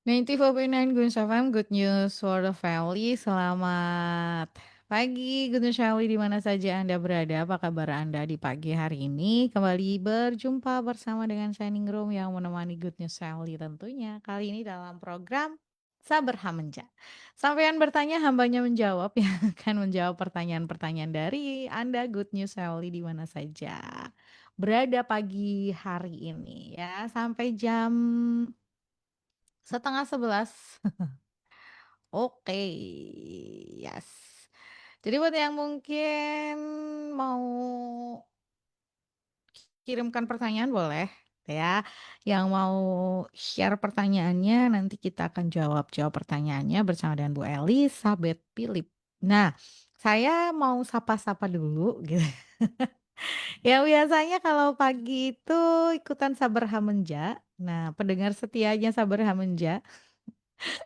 94.9 Gunung FM, good news for the family. Selamat pagi, Gunung Family di mana saja Anda berada. Apa kabar Anda di pagi hari ini? Kembali berjumpa bersama dengan Shining Room yang menemani Good News Family tentunya. Kali ini dalam program Sabar Hamenja. Sampean bertanya, hambanya menjawab yang akan menjawab pertanyaan-pertanyaan dari Anda Good News Family di mana saja berada pagi hari ini ya. Sampai jam setengah 11. Oke, yes. Jadi buat yang mungkin mau kirimkan pertanyaan boleh ya. Yang mau share pertanyaannya nanti kita akan jawab pertanyaannya bersama dengan Bu Elizabeth Philip. Nah, saya mau sapa-sapa dulu gitu. Ya biasanya kalau pagi itu ikutan Sabar Hamenja. Nah, pendengar setianya Sabar Hamenja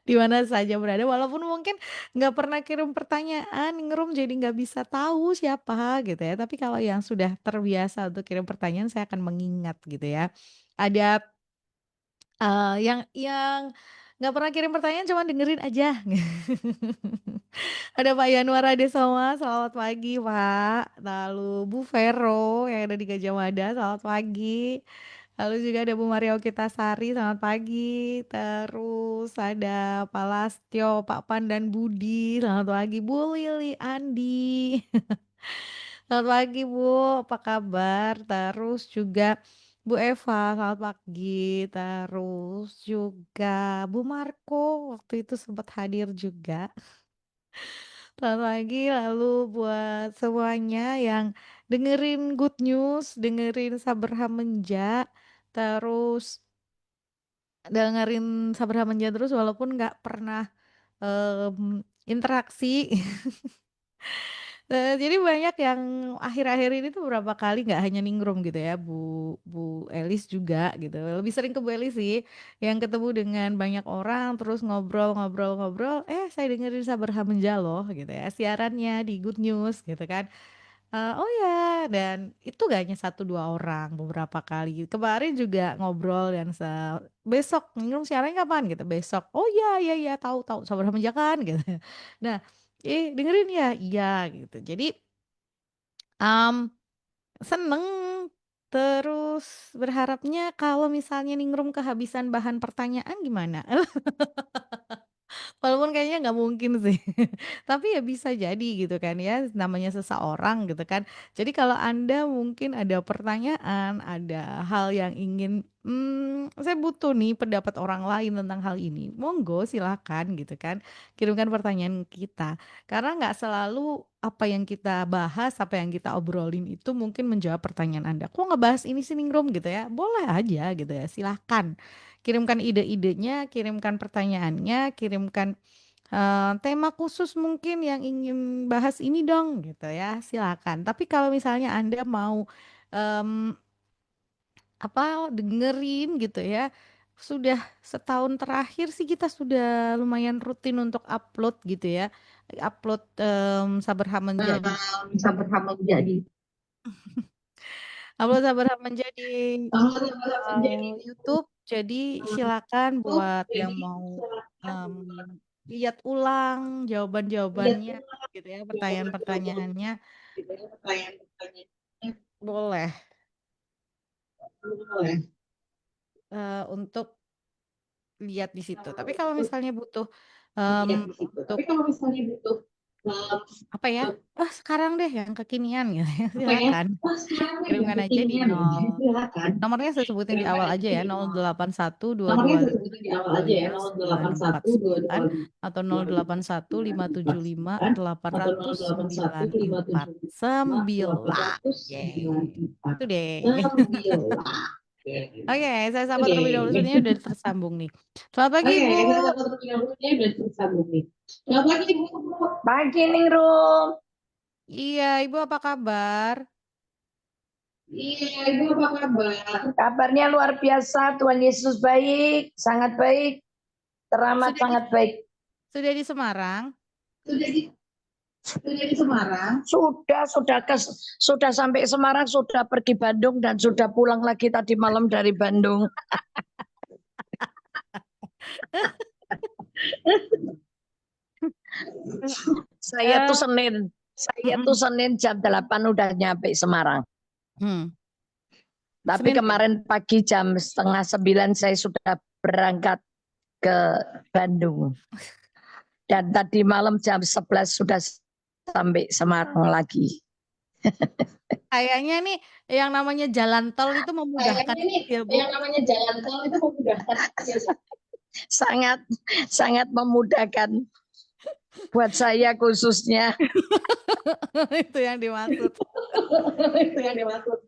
di mana saja berada, walaupun mungkin nggak pernah kirim pertanyaan, ngerum jadi nggak bisa tahu siapa gitu ya. Tapi kalau yang sudah terbiasa untuk kirim pertanyaan, saya akan mengingat gitu ya. Ada yang nggak pernah kirim pertanyaan, cuma dengerin aja. Ada Pak Yanuar Adesoma, selamat pagi Pak. Lalu Bu Vero yang ada di Gajah Mada, selamat pagi. Lalu juga ada Bu Mario Kitasari, selamat pagi. Terus ada Pak Lastio, Pak Pan dan Budi, selamat pagi. Bu Lili, Andi. Selamat pagi Bu, apa kabar? Terus juga Bu Eva, selamat pagi. Terus juga Bu Marco, waktu itu sempat hadir juga. Selamat pagi, lalu buat semuanya yang dengerin Good News, dengerin Sabar Hamenja, terus dengerin Sabar Hamenja terus walaupun nggak pernah interaksi. Jadi banyak yang akhir-akhir ini tuh beberapa kali nggak hanya ningrum gitu ya, Bu Elis juga gitu. Lebih sering ke Bu Elis sih, yang ketemu dengan banyak orang terus ngobrol, saya dengerin Sabar Hamenja loh gitu ya, siarannya di Good News gitu kan. Oh ya, dan itu gak hanya satu dua orang, beberapa kali. Kemarin juga ngobrol dan besok ningrum siarannya kapan gitu, besok. Oh ya, ya, ya, tahu Sabar Hamenja kan gitu. Nah, dengerin ya? Iya gitu. Jadi, mmm, seneng, terus berharapnya kalau misalnya Ningrum kehabisan bahan pertanyaan gimana? Walaupun kayaknya nggak mungkin sih. Tapi ya bisa jadi gitu kan ya, namanya seseorang gitu kan. Jadi kalau Anda mungkin ada pertanyaan, ada hal yang ingin, saya butuh nih pendapat orang lain tentang hal ini, monggo silakan gitu kan, kirimkan pertanyaan kita. Karena nggak selalu apa yang kita bahas, apa yang kita obrolin itu mungkin menjawab pertanyaan Anda. Kok ngebahas ini sih Ningrum gitu ya? Boleh aja gitu ya, silahkan. Kirimkan ide-idenya, kirimkan pertanyaannya, kirimkan tema khusus mungkin yang ingin bahas ini dong gitu ya, silakan. Tapi kalau misalnya Anda mau mmm, dengerin gitu ya, sudah setahun terakhir sih kita sudah lumayan rutin untuk upload gitu ya, upload, Sabar Hamenja di Sabar Hamenja di upload Sabar Hamenja di YouTube. Jadi silakan buat yang mau em, lihat ulang jawaban-jawabannya gitu ya, pertanyaan-pertanyaannya boleh untuk lihat di situ. Tapi kalau misalnya butuh untuk Tapi kalau misalnya butuh apa ya? Sekarang deh yang kekinian gitu ya, apa ya? silakan. Wah, sekarang nih yang Kirimkan aja di kekinian ya. 0. Silakan. Nomornya saya sebutin di Kirimkan awal aja aja ya, di nol. 081 Nomornya 225 saya sebutin di awal aja ya, 081 949 atau 081 575 225 atau 081 894 575 9. Yeay. Itu 894 deh. 9. Oke, saya sapa terlebih dahulu. Sepertinya Oke. udah tersambung nih. Selamat pagi, Oke, Ibu. kita satu terlebih dahulu udah tersambung nih. Selamat pagi, Bu. Pagi, Ningrum. Iya, Ibu apa kabar? Iya, Ibu apa kabar? Kabarnya luar biasa, Tuhan Yesus baik, sangat baik, teramat Sudah di sangat baik. sudah di Semarang? Sudah di sudah di Semarang? Sudah sampai Semarang, sudah pergi Bandung dan sudah pulang lagi tadi malam dari Bandung. saya tuh Senin. Saya tuh Senin jam 8 udah nyampe Semarang. Tapi Senin. kemarin pagi jam 8:30 saya sudah berangkat ke Bandung. Dan tadi malam jam 11 sudah sampai Semarang lagi. Kayaknya nih yang namanya jalan tol itu memudahkan ya, Bu. Yang namanya jalan tol itu memudahkan. Sangat sangat memudahkan buat saya khususnya. Itu yang dimaksud. Itu yang dimaksud.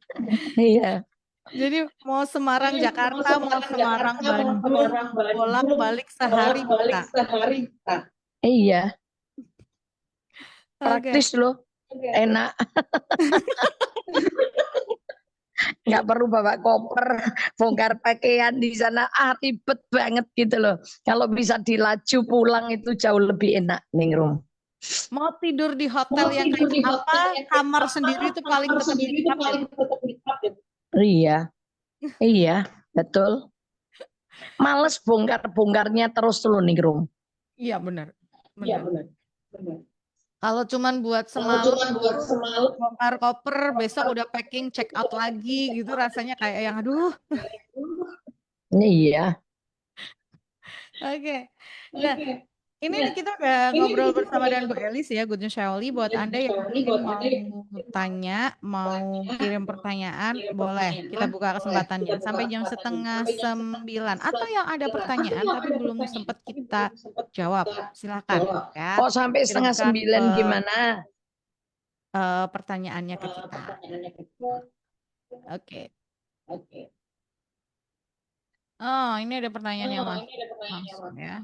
Iya. Jadi mau Semarang Jakarta, mau Semarang Bandung, bolak-balik sehari bisa. Iya. Oke. Praktis loh. Enak. Nggak perlu bawa koper, bongkar pakaian di sana. Ribet banget gitu loh. Kalau bisa dilaju pulang itu jauh lebih enak, Ningrum. Mau tidur di hotel yang kayak apa, kamar sendiri itu paling tetap nikmat ya. Iya. Iya, betul. Males bongkar-bongkarnya terus loh, Ningrum. Iya benar. Iya benar. Kalau cuman buat semalam, bongkar koper, besok udah packing, check out lagi gitu, rasanya kayak yang aduh. Iya. Oke. Nah, ini kita udah ngobrol bersama dengan Bu Elis ya, Good News Shaoli. Buat Anda yang mungkin mau tanya, mau kirim pertanyaan, boleh kita buka kesempatannya sampai jam 8:30. Atau yang ada pertanyaan tapi belum sempat kita jawab, silakan ya. Oh, sampai 8:30 gimana? Pertanyaannya ke kita. Oke. Oh, ini ada pertanyaan yang masuk ya.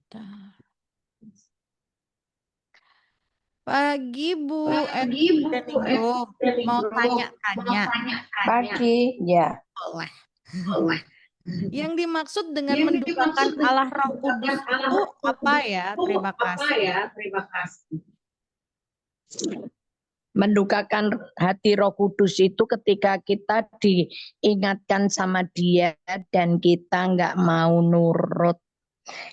Bentar. Pagi Bu Ningrum, mau tanya-tanya. Pagi, ya. Boleh. Yang dimaksud dengan mendukakan Allah Roh Kudus itu apa ya? Terima kasih. Mendukakan hati Roh Kudus itu ketika kita diingatkan sama Dia dan kita nggak mau nurut.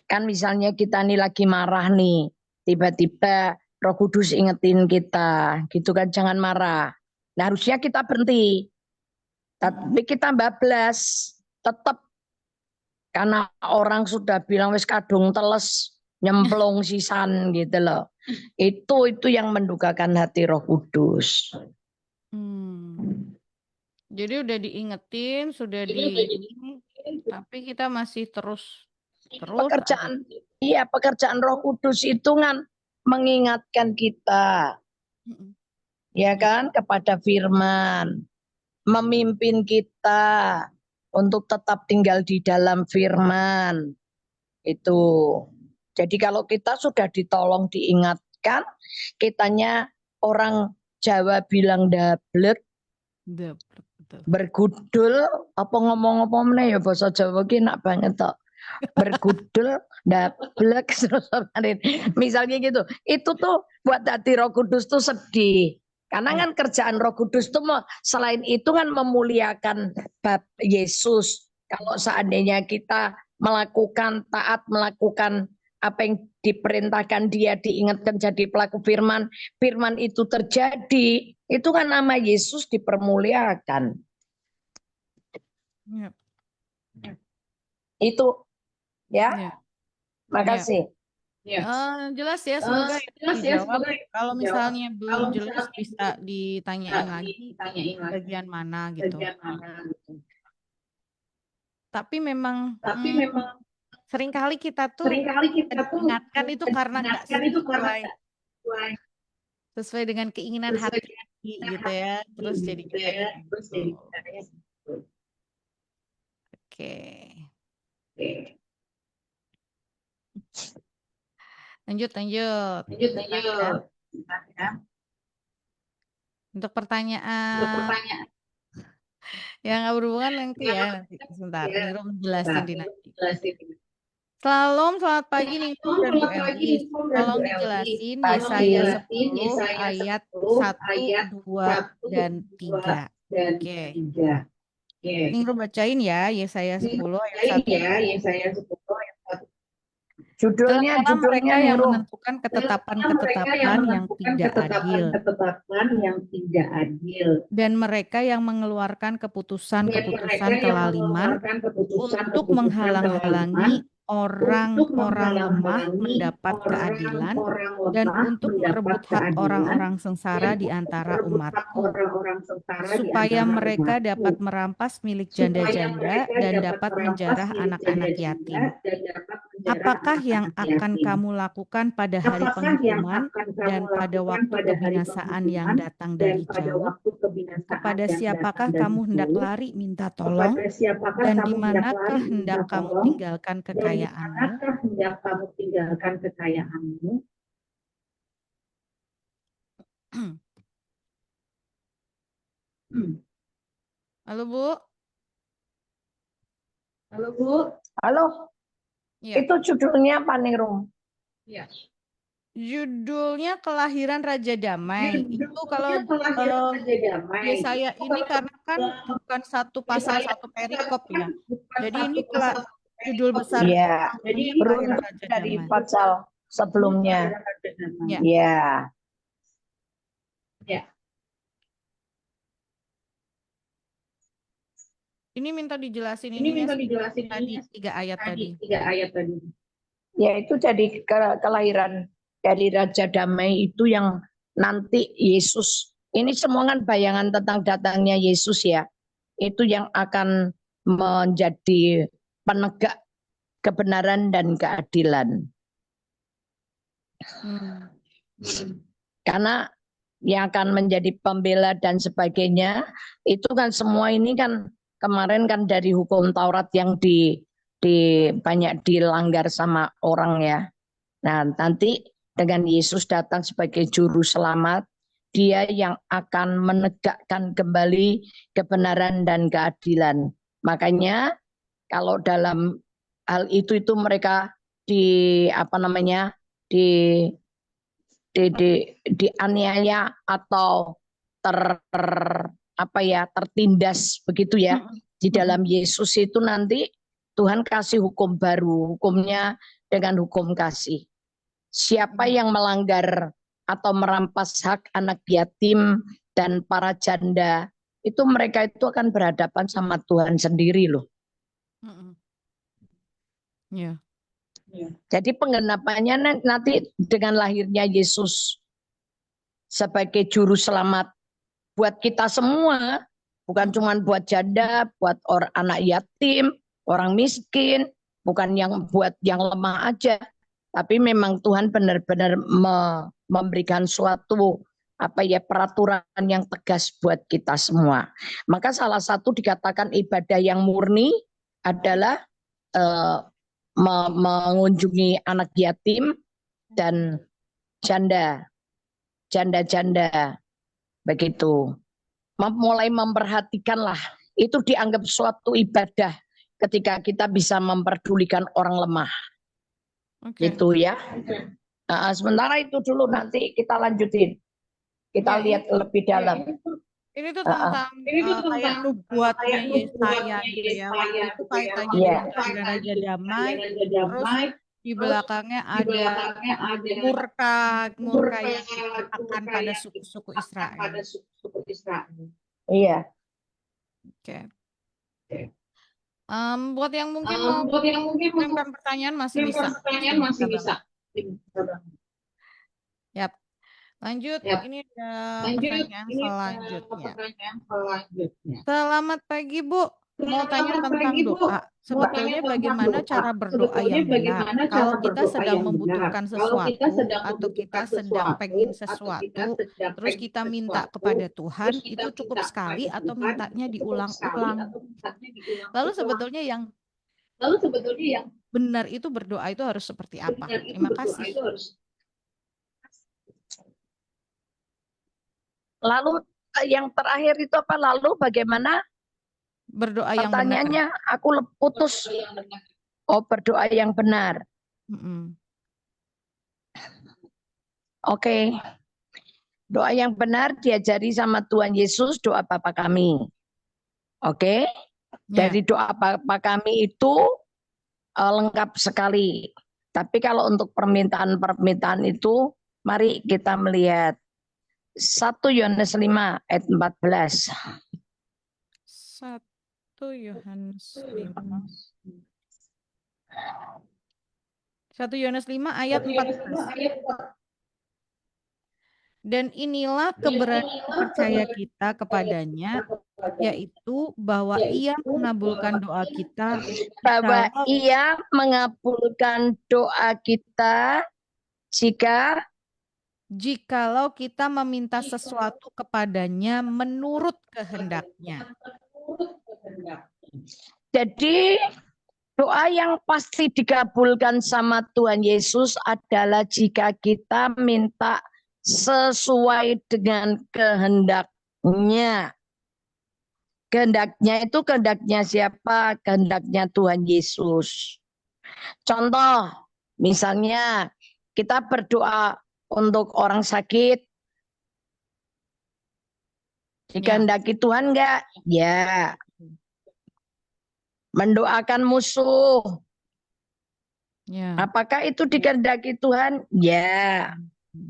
Kan misalnya kita nih lagi marah nih, tiba-tiba Roh Kudus ingetin kita, gitu kan, jangan marah. Nah, harusnya kita berhenti. Tapi kita bablas, tetap karena orang sudah bilang wis kadung teles nyemplung sisan gitu loh. Itu yang mendukakan hati Roh Kudus. Jadi udah diingetin, tapi kita masih terus. Pekerjaan Roh Kudus itu kan mengingatkan kita, ya kan, kepada firman, memimpin kita untuk tetap tinggal di dalam firman. Itu. Jadi kalau kita sudah ditolong diingatkan, kitanya orang Jawa bilang dablek, bergudul, apa ngomong-ngomong meneh ya bahasa Jawa ki enak banget tok. Bergudul, dablek, misalnya gitu. Itu tuh buat hati Roh Kudus tuh sedih. Karena kan kerjaan Roh Kudus tuh selain itu kan memuliakan bab Yesus. Kalau seandainya kita melakukan taat, melakukan apa yang diperintahkan Dia, diingatkan jadi pelaku firman, firman itu terjadi, itu kan nama Yesus dipermuliakan. Itu ya. Makasih. Jelas ya, semoga dijawab. Kalau misalnya belum jelas bisa ditanyain lagi bagian mana gitu. Tapi memang seringkali kita tuh diingatkan itu karena nggak sesuai dengan keinginan hati gitu ya. Terus jadi Oke. Lanjut. Untuk pertanyaan yang nggak berhubungan nanti ya, sebentar. Ningrum jelasin di nanti. Selamat pagi Ningrum dan Bu Elis. Tolong dijelasin Yesaya 10 ayat 1, 2, dan 3. Oke. Ningrum bacain ya Yesaya 10 ayat 1. Judulnya mereka yang Ningrum. menentukan ketetapan-ketetapan yang tidak adil. Ketetapan yang tidak adil. Dan mereka yang mengeluarkan keputusan-keputusan kelaliman untuk menghalang-halangi orang-orang lemah mendapat keadilan dan untuk merebut hak orang-orang sengsara di antara umatku, supaya mereka dapat merampas milik janda-janda dan dapat menjarah anak-anak yatim. Apakah yang akan kamu lakukan pada hari penghukuman dan pada waktu kebinasaan yang datang dari jauh? Kepada siapakah kamu hendak lari minta tolong? Dan di manakah hendak kamu tinggalkan kekayaanmu? Halo Bu. Halo, Ya. itu judulnya apa Ningrum? Judulnya Kelahiran Raja Damai. Itu kalau Yesaya ini karena kan bukan satu pasal satu perikop ya. Jadi ini judul besar. Iya, ini Kelahiran beruntut Raja dari Damai. pasal sebelumnya. Ya. Iya. Ini minta dijelasin ininya tadi 3 ayat tadi. Ya itu jadi kelahiran dari Raja Damai itu yang nanti Yesus. Ini semua kan bayangan tentang datangnya Yesus ya. Itu yang akan menjadi penegak kebenaran dan keadilan. Karena yang akan menjadi pembela dan sebagainya, itu kan semua ini kan kemarin kan dari hukum Taurat yang banyak dilanggar sama orang ya. Nah, nanti dengan Yesus datang sebagai juru selamat, dia yang akan menegakkan kembali kebenaran dan keadilan. Makanya kalau dalam hal itu mereka dianiaya atau tertindas begitu ya. Di dalam Yesus itu nanti Tuhan kasih hukum baru, hukumnya dengan hukum kasih. Siapa yang melanggar atau merampas hak anak yatim dan para janda, itu mereka itu akan berhadapan sama Tuhan sendiri loh. Ya. Jadi penggenapannya nanti dengan lahirnya Yesus sebagai juru selamat buat kita semua, bukan cuma buat janda, buat orang anak yatim, orang miskin, bukan yang buat yang lemah aja, tapi memang Tuhan benar-benar memberikan suatu peraturan yang tegas buat kita semua. Maka salah satu dikatakan ibadah yang murni adalah mengunjungi anak yatim dan janda-janda begitu. Mulai memperhatikanlah, itu dianggap suatu ibadah ketika kita bisa memperdulikan orang lemah. Gitu ya. Sementara itu dulu, nanti kita lanjutin. Kita lihat lebih dalam. Ini tuh tentang kayak nubuatnya Yesaya gitu ya. Waktu itu kaitannya dengan kelahiran Raja Damai. Terus di belakangnya ada murka yang akan pada suku-suku Israel. Iya. Oke. Buat yang mungkin mau mengirimkan pertanyaan masih bisa. Yap. Lanjut, ini ada pertanyaan selanjutnya. Selamat pagi Bu, mau tanya tentang doa. Sebetulnya bagaimana cara berdoa yang benar? Kalau kita sedang membutuhkan sesuatu atau kita sedang pengen sesuatu, terus kita minta kepada Tuhan, itu cukup sekali atau mintanya diulang-ulang? Lalu sebetulnya yang benar itu berdoa itu harus seperti apa? Terima kasih. Lalu yang terakhir itu apa? Lalu bagaimana? Berdoa yang pertanyaannya benar. Aku putus. Oh, berdoa yang benar. Oke. Doa yang benar diajari sama Tuhan Yesus, doa Bapa kami. Oke. Dari doa Bapa kami itu lengkap sekali. Tapi kalau untuk permintaan-permintaan itu, mari kita melihat 1 Yohanes 5 ayat 14. 1 Yohanes 5. 1 Yohanes 5 ayat 14. Dan inilah keberanian percaya kita kepadanya, yaitu bahwa ia mengabulkan doa kita Bahwa jikalau ia mengabulkan doa kita jikalau kita meminta sesuatu kepadanya menurut kehendaknya. Jadi doa yang pasti dikabulkan sama Tuhan Yesus adalah jika kita minta sesuai dengan kehendaknya. Kehendaknya itu kehendaknya siapa? Kehendaknya Tuhan Yesus. Contoh, misalnya kita berdoa untuk orang sakit. Dikehendaki Tuhan enggak? Ya. Mendoakan musuh. Ya. Apakah itu dikehendaki Tuhan? Ya.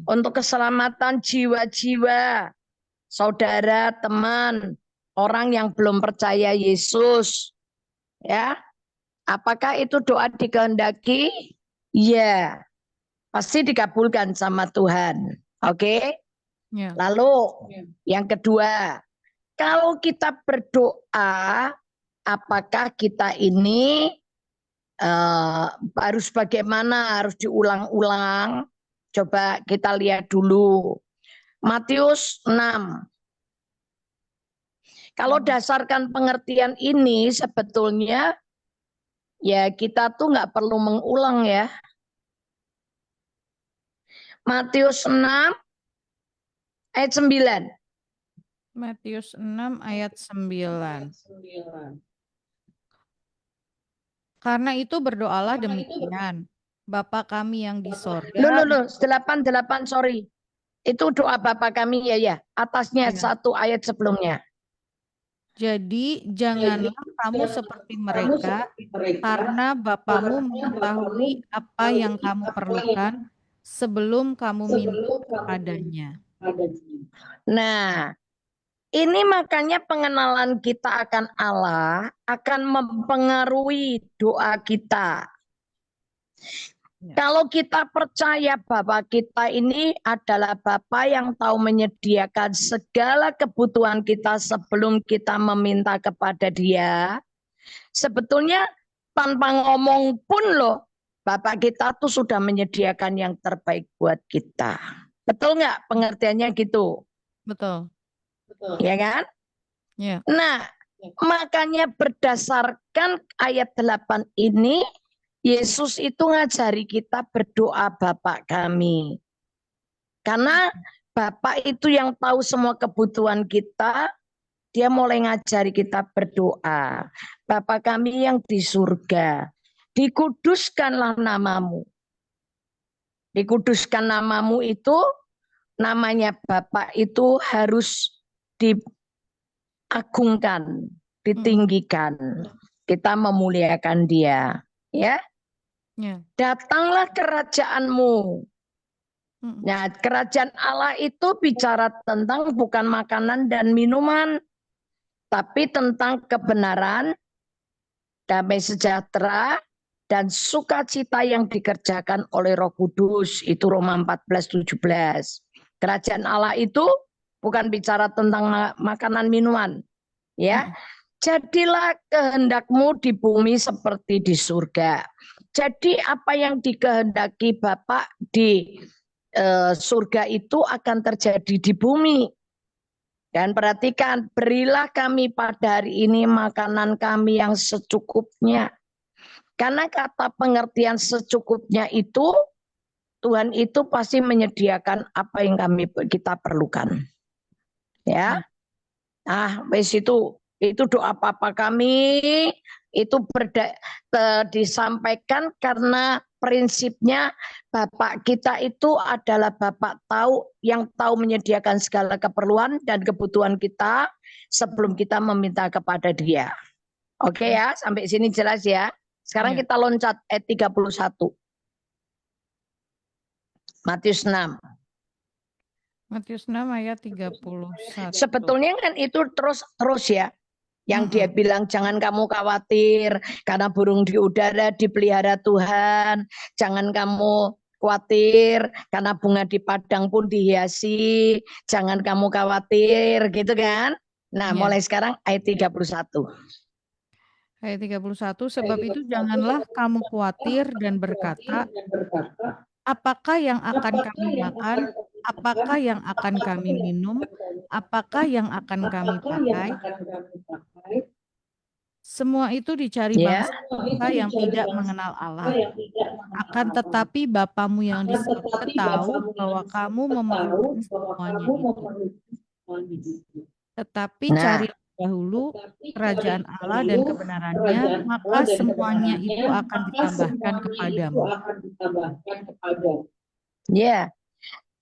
Untuk keselamatan jiwa-jiwa, saudara, teman, orang yang belum percaya Yesus. Ya. Apakah itu doa dikehendaki? Ya. Pasti dikabulkan sama Tuhan. Oke? Ya. Lalu yang kedua, kalau kita berdoa, apakah kita ini harus bagaimana, harus diulang-ulang? Coba kita lihat dulu. Matius 6. Kalau dasarkan pengertian ini sebetulnya ya kita tuh nggak perlu mengulang ya. Matius 6 ayat 9. Matius 6 ayat 9. Karena itu berdoalah demikian. Bapa kami yang di sorga. 8, sorry. Itu doa Bapa kami ya. Atasnya satu ayat sebelumnya. Jadi janganlah kamu seperti mereka, karena Bapamu mengetahui apa yang kamu perlukan sebelum kamu minta kepadanya. Nah, ini makanya pengenalan kita akan Allah akan mempengaruhi doa kita. Kalau kita percaya Bapa kita ini adalah Bapa yang tahu menyediakan segala kebutuhan kita sebelum kita meminta kepada Dia, sebetulnya tanpa ngomong pun loh, Bapak kita tuh sudah menyediakan yang terbaik buat kita. Betul nggak pengertiannya gitu? Betul. Ya kan? Ya. Nah, makanya berdasarkan ayat 8 ini, Yesus itu ngajari kita berdoa Bapak kami. Karena Bapak itu yang tahu semua kebutuhan kita, dia mulai ngajari kita berdoa. Bapa kami yang di surga, dikuduskanlah namamu. Dikuduskan namamu itu, namanya Bapak itu harus diagungkan, ditinggikan. Kita memuliakan dia. Ya. Datanglah kerajaanmu. Nah, kerajaan Allah itu bicara tentang bukan makanan dan minuman, tapi tentang kebenaran, damai sejahtera, dan sukacita yang dikerjakan oleh Roh Kudus. Itu Roma 14:17. Kerajaan Allah itu bukan bicara tentang makanan minuman. Ya, jadilah kehendakmu di bumi seperti di surga. Jadi apa yang dikehendaki Bapak di surga itu akan terjadi di bumi. Dan perhatikan, berilah kami pada hari ini makanan kami yang secukupnya. Karena kata pengertian secukupnya itu, Tuhan itu pasti menyediakan apa yang kita perlukan. Ya. Nah, wis itu doa Bapa kami itu disampaikan karena prinsipnya Bapak kita itu adalah Bapak yang tahu menyediakan segala keperluan dan kebutuhan kita sebelum kita meminta kepada Dia. Oke ya, sampai sini jelas ya. Sekarang kita loncat ayat 31. Matius 6. Matius 6 ayat 31. Sebetulnya kan itu terus ya. Yang dia bilang jangan kamu khawatir karena burung di udara dipelihara Tuhan. Jangan kamu khawatir karena bunga di padang pun dihiasi. Jangan kamu khawatir gitu kan. Nah Ya. mulai sekarang ayat 31. Ayat 31, sebab itu janganlah kamu khawatir dan berkata, apakah yang akan kami makan? Apakah yang akan kami minum? Apakah yang akan kami pakai? Semua itu dicari Ya. bangsa yang tidak mengenal Allah. Akan tetapi Bapamu yang di surga tahu bahwa kamu memerlukan semuanya itu. Tetapi Nah, carilah dahulu kerajaan Allah dan kebenarannya, maka semuanya itu akan ditambahkan kepadamu. ya.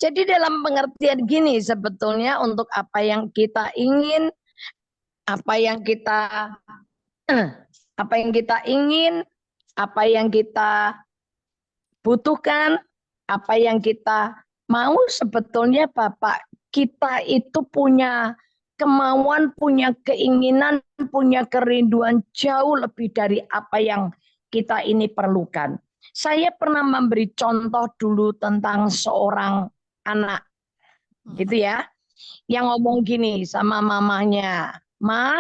Jadi dalam pengertian gini sebetulnya untuk apa yang kita ingin, apa yang kita ingin, apa yang kita butuhkan, apa yang kita mau, sebetulnya Bapak kita itu punya kemauan, punya keinginan, punya kerinduan jauh lebih dari apa yang kita ini perlukan. Saya pernah memberi contoh dulu tentang seorang anak, gitu ya, yang ngomong gini sama mamanya, "Mah,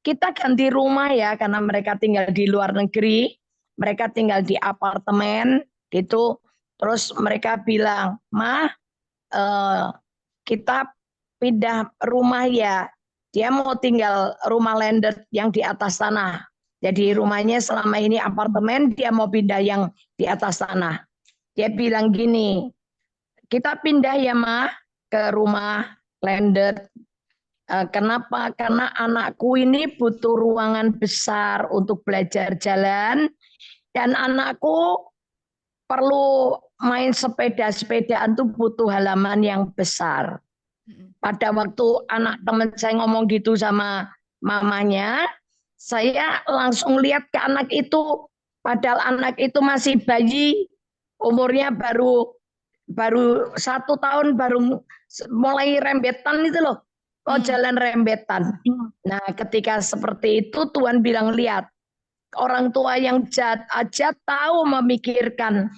kita ganti rumah ya," karena mereka tinggal di luar negeri, mereka tinggal di apartemen gitu. Terus mereka bilang, "Mah, kita pindah rumah ya." Dia mau tinggal rumah landed yang di atas tanah. Jadi rumahnya selama ini apartemen, dia mau pindah yang di atas tanah. Dia bilang gini, "Kita pindah ya Mah ke rumah landed. Kenapa? Karena anakku ini butuh ruangan besar untuk belajar jalan dan anakku perlu main sepeda-sepedaan tuh butuh halaman yang besar." Pada waktu anak teman saya ngomong gitu sama mamanya, saya langsung lihat ke anak itu, padahal anak itu masih bayi, umurnya baru 1 tahun, baru mulai rembetan itu loh. Oh, jalan rembetan. Nah, ketika seperti itu Tuhan bilang, lihat, orang tua yang jahat aja tahu memikirkan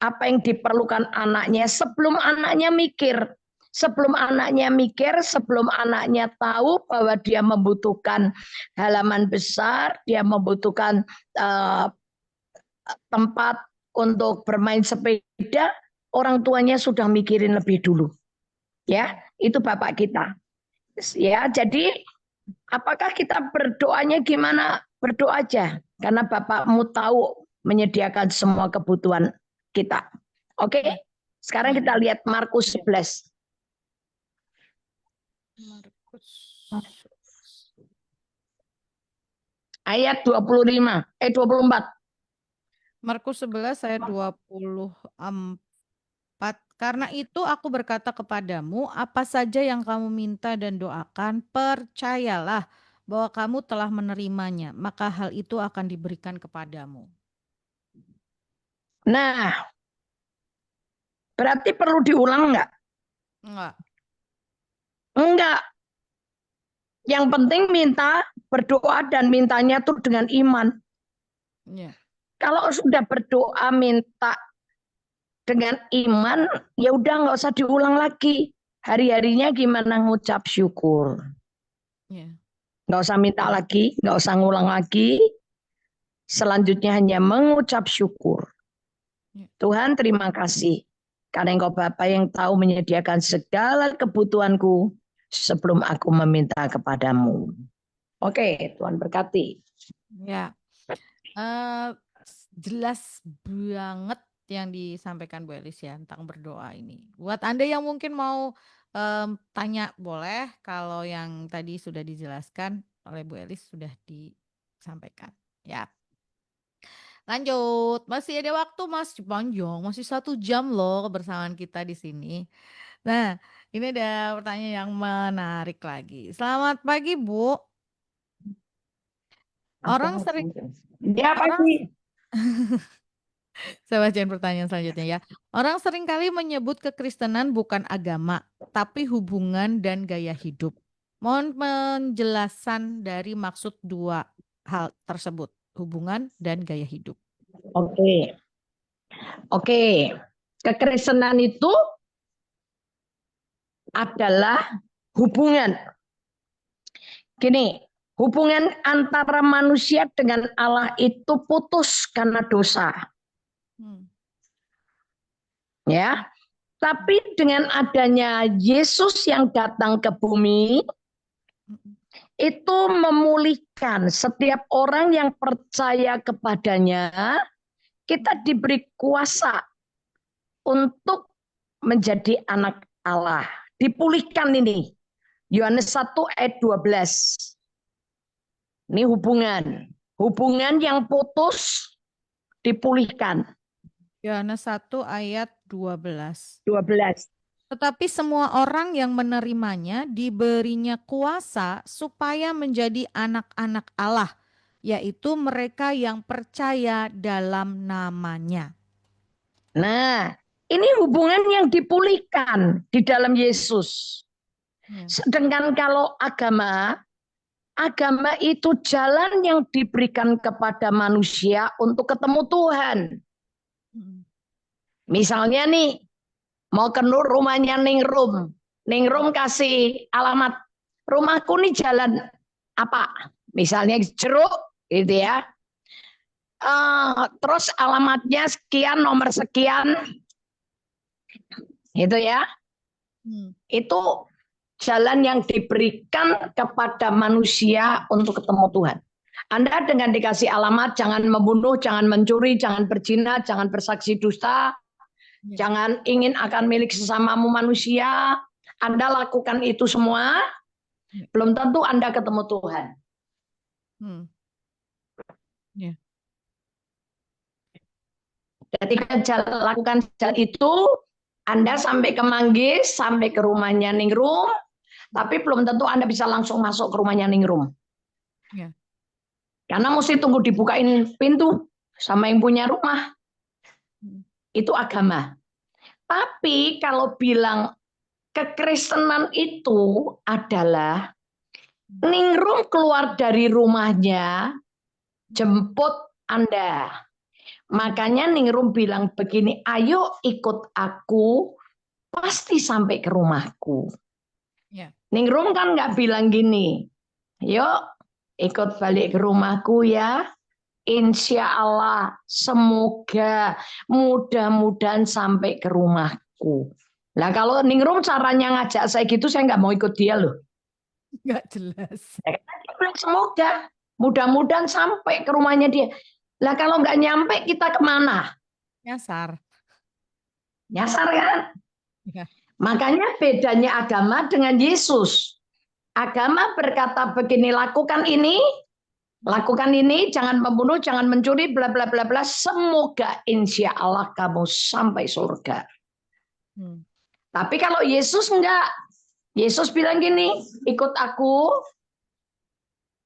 apa yang diperlukan anaknya sebelum anaknya mikir. Sebelum anaknya mikir, sebelum anaknya tahu bahwa dia membutuhkan halaman besar, dia membutuhkan tempat untuk bermain sepeda, orang tuanya sudah mikirin lebih dulu. Ya, itu Bapak kita. Ya, jadi apakah kita berdoanya gimana? Berdoa aja, karena Bapakmu tahu menyediakan semua kebutuhan kita. Oke, sekarang kita lihat Markus 11. Ayat 24. Markus 11 ayat 24. Karena itu aku berkata kepadamu, apa saja yang kamu minta dan doakan, percayalah bahwa kamu telah menerimanya, maka hal itu akan diberikan kepadamu. Nah, berarti perlu diulang enggak? Enggak. Enggak. Yang penting minta, berdoa dan mintanya tuh dengan iman. Ya. Kalau sudah berdoa minta dengan iman, ya udah nggak usah diulang lagi. Hari-harinya gimana ngucap syukur. Ya. Nggak usah minta lagi, nggak usah ngulang lagi. Selanjutnya hanya mengucap syukur. Ya. Tuhan terima kasih. Karena Engkau Bapa yang tahu menyediakan segala kebutuhanku sebelum aku meminta kepadamu. Oke, Tuhan berkati. Ya. Jelas banget yang disampaikan Bu Elis ya tentang berdoa ini. Buat Anda yang mungkin mau tanya boleh, kalau yang tadi sudah dijelaskan oleh Bu Elis sudah disampaikan. Ya. Lanjut, masih ada waktu Mas Panjang, masih 1 jam loh kebersamaan kita di sini. Nah, ini ada pertanyaan yang menarik lagi. Selamat pagi Bu. Orang sering Dia apa orang sih? Saya bacain pertanyaan selanjutnya ya. Orang seringkali menyebut kekristenan bukan agama, tapi hubungan dan gaya hidup. Mohon penjelasan dari maksud dua hal tersebut, hubungan dan gaya hidup. Oke, oke. Kekristenan itu adalah hubungan. Gini, hubungan antara manusia dengan Allah itu putus karena dosa. Hmm. Ya, tapi dengan adanya Yesus yang datang ke bumi, itu memulihkan setiap orang yang percaya kepadanya. Kita diberi kuasa untuk menjadi anak Allah. Dipulihkan ini. Yohanes 1 ayat 12. Ini hubungan. Hubungan yang putus dipulihkan. Yohanes 1 ayat 12. 12. Tetapi semua orang yang menerimanya diberinya kuasa supaya menjadi anak-anak Allah, yaitu mereka yang percaya dalam namanya. Nah, ini hubungan yang dipulihkan di dalam Yesus. Ya. Sedangkan kalau agama itu jalan yang diberikan kepada manusia untuk ketemu Tuhan. Misalnya nih, mau ke rumahnya Ningrum. Ningrum kasih alamat, rumahku nih jalan apa? Misalnya Jeruk, gitu ya. Terus alamatnya sekian, nomor sekian, gitu ya. Itu jalan yang diberikan kepada manusia untuk ketemu Tuhan. Anda dengan dikasih alamat, jangan membunuh, jangan mencuri, jangan berzina, jangan bersaksi dusta, jangan ingin akan milik sesamamu manusia. Anda lakukan itu semua, belum tentu Anda ketemu Tuhan. Ketika lakukan jalan itu, Anda sampai ke Manggis, sampai ke rumahnya Ningrum, tapi belum tentu Anda bisa langsung masuk ke rumahnya Ningrum. Ya. Karena mesti tunggu dibukain pintu sama yang punya rumah. Itu agama. Tapi kalau bilang kekristenan itu adalah Ningrum keluar dari rumahnya, jemput Anda. Makanya Ningrum bilang begini, ayo ikut aku, pasti sampai ke rumahku. Ya. Ningrum kan nggak bilang gini, yuk ikut balik ke rumahku ya. Insya Allah, semoga mudah-mudahan sampai ke rumahku. Nah kalau Ningrum caranya ngajak saya gitu, saya nggak mau ikut dia loh. Nggak jelas. Semoga mudah-mudahan sampai ke rumahnya dia. Lah kalau nggak nyampe kita kemana? Nyasar. Nyasar kan? Ya. Makanya bedanya agama dengan Yesus. Agama berkata begini, lakukan ini, jangan membunuh, jangan mencuri, bla bla bla bla. Semoga insya Allah kamu sampai surga. Tapi kalau Yesus enggak, Yesus bilang gini, ikut aku,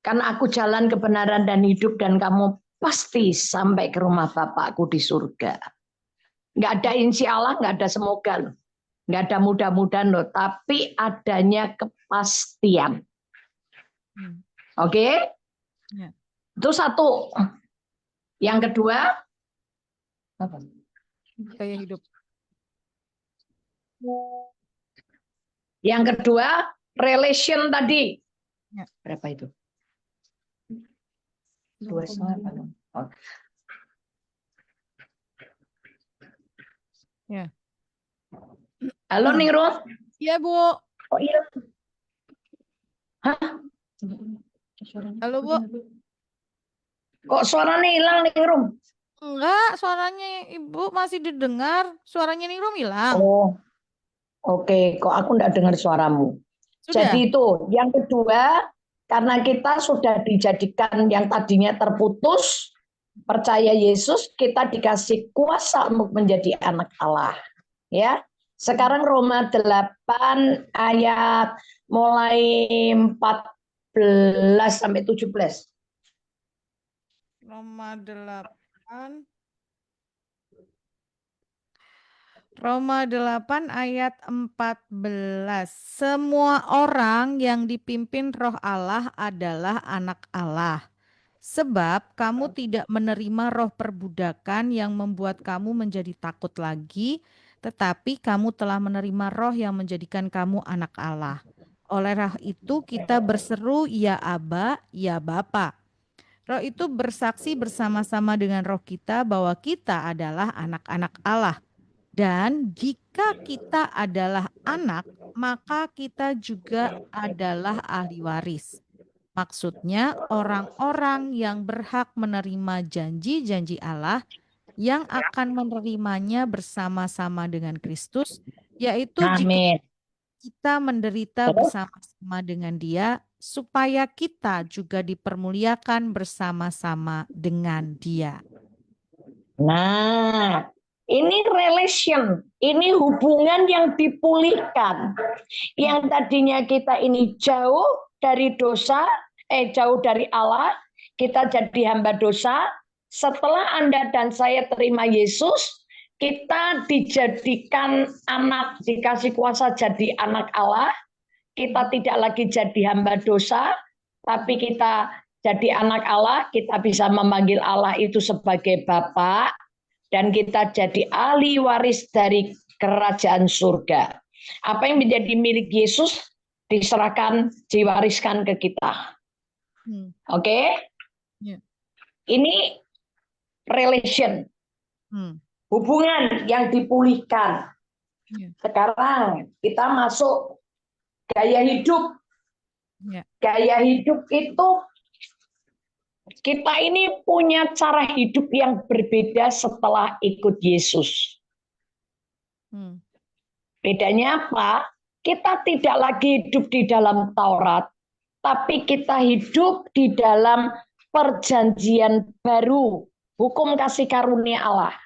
karena aku jalan kebenaran dan hidup dan kamu pasti sampai ke rumah Bapakku di surga. Enggak ada insya Allah, enggak ada semoga loh. Enggak ada mudah-mudahan loh, tapi adanya kepastian. Oke? Ya. Itu satu. Yang kedua, apa? Gaya hidup. Yang kedua, relation tadi. Ya. Berapa itu? 2,5. Oh. Ya. Halo Ningrum. Iya Bu. Oh iya. Hah? Halo Bu. Kok suaranya hilang Ningrum? Enggak, suaranya Ibu masih didengar. Suaranya Ningrum hilang. Oh, oke. Kok aku enggak dengar suaramu? Sudah. Jadi itu. Yang kedua, karena kita sudah dijadikan yang tadinya terputus, percaya Yesus, kita dikasih kuasa untuk menjadi anak Allah. Ya. Sekarang Roma 8 ayat mulai 14 sampai 17. Roma 8 Roma 8 ayat 14. Semua orang yang dipimpin Roh Allah adalah anak Allah. Sebab kamu tidak menerima roh perbudakan yang membuat kamu menjadi takut lagi, tetapi kamu telah menerima roh yang menjadikan kamu anak Allah. Oleh roh itu kita berseru, ya Aba, ya Bapa. Roh itu bersaksi bersama-sama dengan roh kita bahwa kita adalah anak-anak Allah. Dan jika kita adalah anak, maka kita juga adalah ahli waris. Maksudnya orang-orang yang berhak menerima janji-janji Allah yang akan menerimanya bersama-sama dengan Kristus, yaitu jika Amin. kita menderita Terus? bersama-sama dengan Dia, supaya kita juga dipermuliakan bersama-sama dengan Dia. Nah, ini relation, ini hubungan yang dipulihkan. Yang tadinya kita ini jauh dari dosa, jauh dari Allah, kita jadi hamba dosa. Setelah Anda dan saya terima Yesus, kita dijadikan anak, dikasih kuasa jadi anak Allah. Kita tidak lagi jadi hamba dosa, tapi kita jadi anak Allah, kita bisa memanggil Allah itu sebagai Bapa, dan kita jadi ahli waris dari kerajaan surga. Apa yang menjadi milik Yesus diserahkan, diwariskan ke kita. Oke? Ya. Ini relation, hubungan yang dipulihkan. Ya. Sekarang kita masuk gaya hidup. Ya. Gaya hidup itu kita ini punya cara hidup yang berbeda setelah ikut Yesus. Bedanya apa? Kita tidak lagi hidup di dalam Taurat, tapi kita hidup di dalam perjanjian baru, hukum kasih karunia Allah.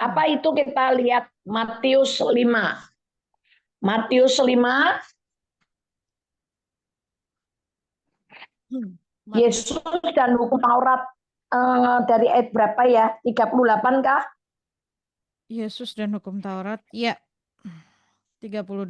Apa itu? Kita lihat Matius 5. Matius 5. Yesus dan hukum Taurat dari ayat berapa ya? 38 kah? Yesus dan hukum Taurat, ya. 38.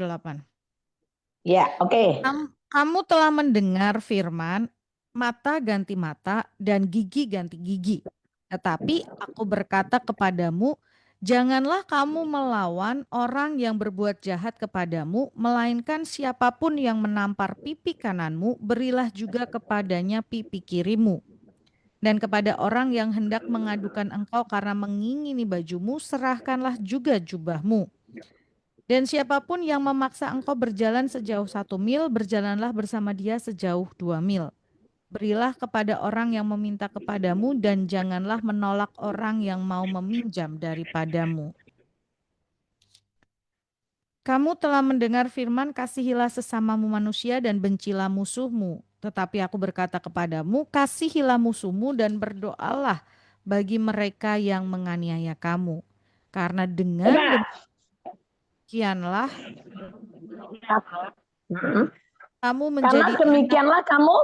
Ya, oke. Kamu telah mendengar firman, mata ganti mata dan gigi ganti gigi. Tetapi aku berkata kepadamu, janganlah kamu melawan orang yang berbuat jahat kepadamu, melainkan siapapun yang menampar pipi kananmu, berilah juga kepadanya pipi kirimu. Dan kepada orang yang hendak mengadukan engkau karena mengingini bajumu, serahkanlah juga jubahmu. Dan siapapun yang memaksa engkau berjalan sejauh 1 mil, berjalanlah bersama dia sejauh 2 mil. Berilah kepada orang yang meminta kepadamu dan janganlah menolak orang yang mau meminjam daripadamu. Kamu telah mendengar firman, kasihilah sesamamu manusia dan bencilah musuhmu. Tetapi aku berkata kepadamu, kasihilah musuhmu dan berdoalah bagi mereka yang menganiaya kamu. Karena dengan demikianlah kamu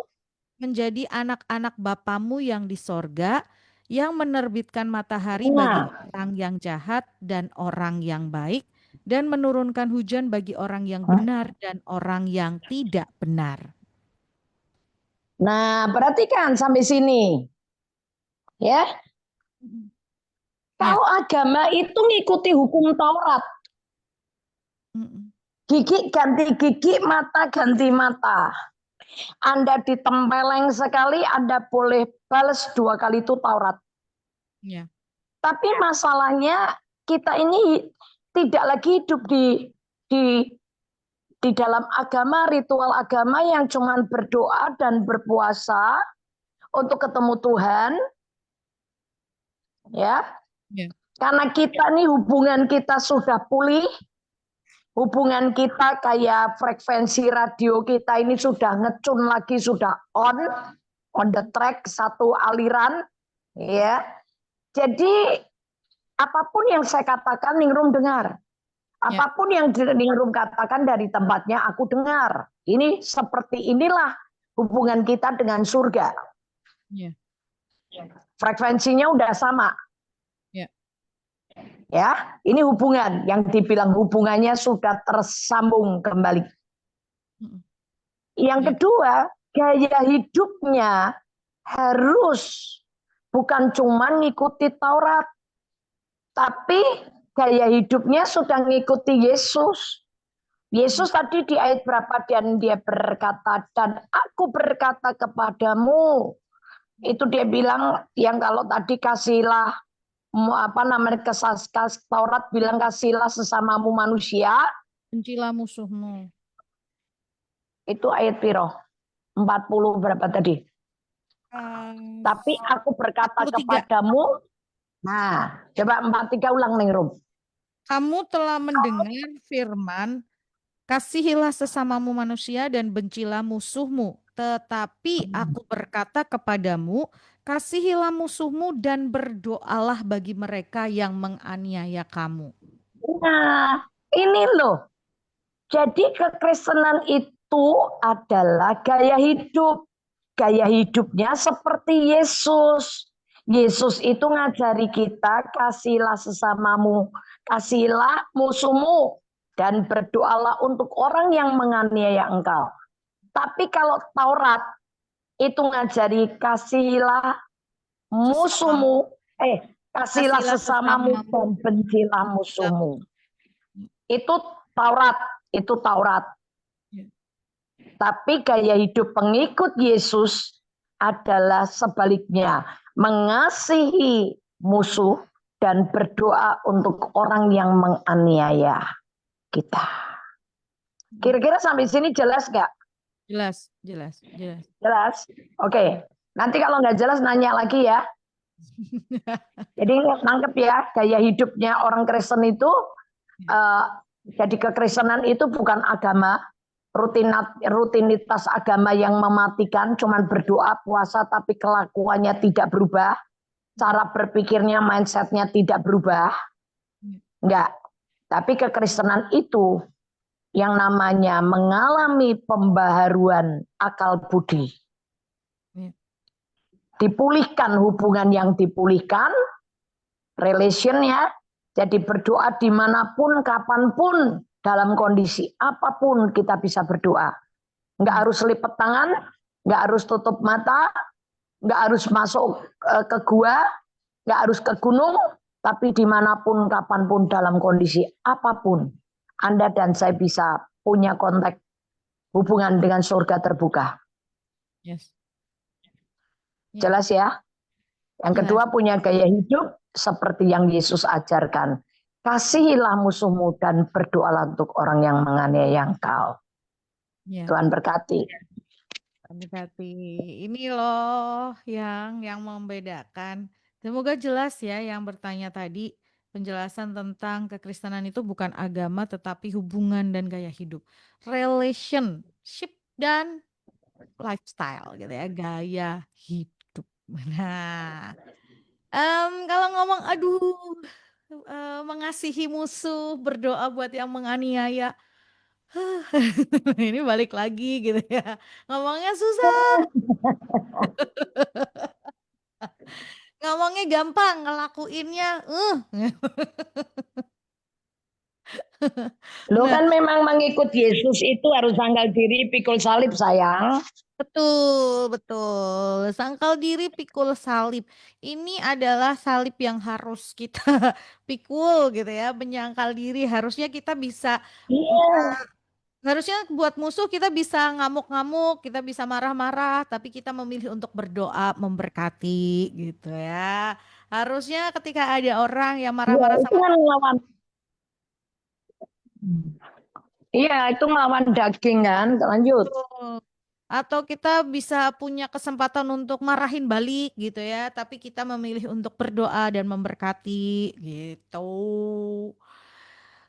menjadi anak-anak Bapamu yang di sorga, yang menerbitkan matahari bagi orang yang jahat dan orang yang baik, dan menurunkan hujan bagi orang yang benar dan orang yang tidak benar. Nah, perhatikan sampai sini. Ya. Kalau agama itu ngikuti hukum Taurat. Gigi ganti gigi, mata ganti mata. Anda ditempeleng sekali, Anda boleh balas 2 kali itu Taurat. Ya. Tapi masalahnya kita ini tidak lagi hidup di dalam agama, ritual agama yang cuma berdoa dan berpuasa untuk ketemu Tuhan. Ya. Karena kita nih hubungan kita sudah pulih. Hubungan kita kayak frekuensi radio kita ini sudah ngecun lagi, sudah on the track, satu aliran, ya. Jadi apapun yang saya katakan Ningrum dengar. Apapun yang Ningrum katakan dari tempatnya aku dengar. Ini seperti inilah hubungan kita dengan surga. Frekuensinya udah sama. Ya, ini hubungan yang dibilang hubungannya sudah tersambung kembali. Mm. Yang Ya. kedua, gaya hidupnya harus bukan cuma ngikuti Taurat, tapi gaya hidupnya sudah ngikuti Yesus. Yesus tadi di ayat berapa dan dia berkata, dan aku berkata kepadamu. Itu dia bilang yang kalau tadi kasihlah apa namanya Taurat bilang kasihlah sesamamu manusia. Bencilah musuhmu. Itu ayat piro? 40 berapa tadi? Tapi aku berkata 43. kepadamu. Nah, coba 43 ulang nih Rum. Kamu telah mendengar firman, kasihilah sesamamu manusia dan bencilah musuhmu. Tetapi aku berkata kepadamu, kasihilah musuhmu dan berdoalah bagi mereka yang menganiaya kamu. Nah, ini loh. Jadi kekristenan itu adalah gaya hidup. Gaya hidupnya seperti Yesus. Yesus itu ngajari kita, kasihlah sesamamu, kasihlah musuhmu, dan berdoalah untuk orang yang menganiaya engkau. Tapi kalau Taurat itu ngajari kasihlah Sesama, musuhmu, kasihlah kasihilah sesamamu sesamamu. dan bencilah musuhmu. Itu Taurat, itu Taurat. Ya. Tapi gaya hidup pengikut Yesus adalah sebaliknya, mengasihi musuh dan berdoa untuk orang yang menganiaya kita. Kira-kira sampai sini jelas nggak? Jelas, jelas, jelas. Jelas? Oke. Nanti kalau nggak jelas nanya lagi ya. Jadi nangkep ya, gaya hidupnya orang Kristen itu, jadi kekristenan itu bukan agama, rutinitas agama yang mematikan, cuman berdoa, puasa, tapi kelakuannya tidak berubah, cara berpikirnya, mindsetnya tidak berubah, enggak. Tapi kekristenan itu yang namanya mengalami pembaharuan akal budi. Dipulihkan hubungan yang dipulihkan, relationnya, jadi berdoa dimanapun, kapanpun, dalam kondisi apapun kita bisa berdoa. Nggak harus lipat tangan, nggak harus tutup mata, nggak harus masuk ke gua, nggak harus ke gunung, tapi dimanapun, kapanpun, dalam kondisi apapun, Anda dan saya bisa punya kontak hubungan dengan surga terbuka. Yes. Jelas ya? Yang kedua, punya gaya hidup seperti yang Yesus ajarkan. Kasihilah musuhmu dan berdoalah untuk orang yang menganiaya engkau. Ya. Tuhan berkati. Berkati. Ini loh yang membedakan. Semoga jelas ya yang bertanya tadi. Penjelasan tentang kekristenan itu bukan agama tetapi hubungan dan gaya hidup. Relationship dan lifestyle gitu ya. Gaya hidup. Nah, kalau ngomong aduh mengasihi musuh, berdoa buat yang menganiaya. Ini balik lagi gitu ya. Ngomongnya susah. Ngomongnya gampang, ngelakuinnya. Lo Nah, kan memang mengikut Yesus itu harus sangkal diri, pikul salib sayang. betul, betul. Sangkal diri, pikul salib. Ini adalah salib yang harus kita pikul gitu ya. Menyangkal diri. Harusnya kita bisa, Iya. harusnya buat musuh kita bisa ngamuk-ngamuk, kita bisa marah-marah, tapi kita memilih untuk berdoa, memberkati gitu ya. Harusnya ketika ada orang yang Iya, marah-marah itu sama kan ngelawan. Iya, itu ngelawan daging kan. Lanjut. betul. Atau kita bisa punya kesempatan untuk marahin balik gitu ya, tapi kita memilih untuk berdoa dan memberkati gitu.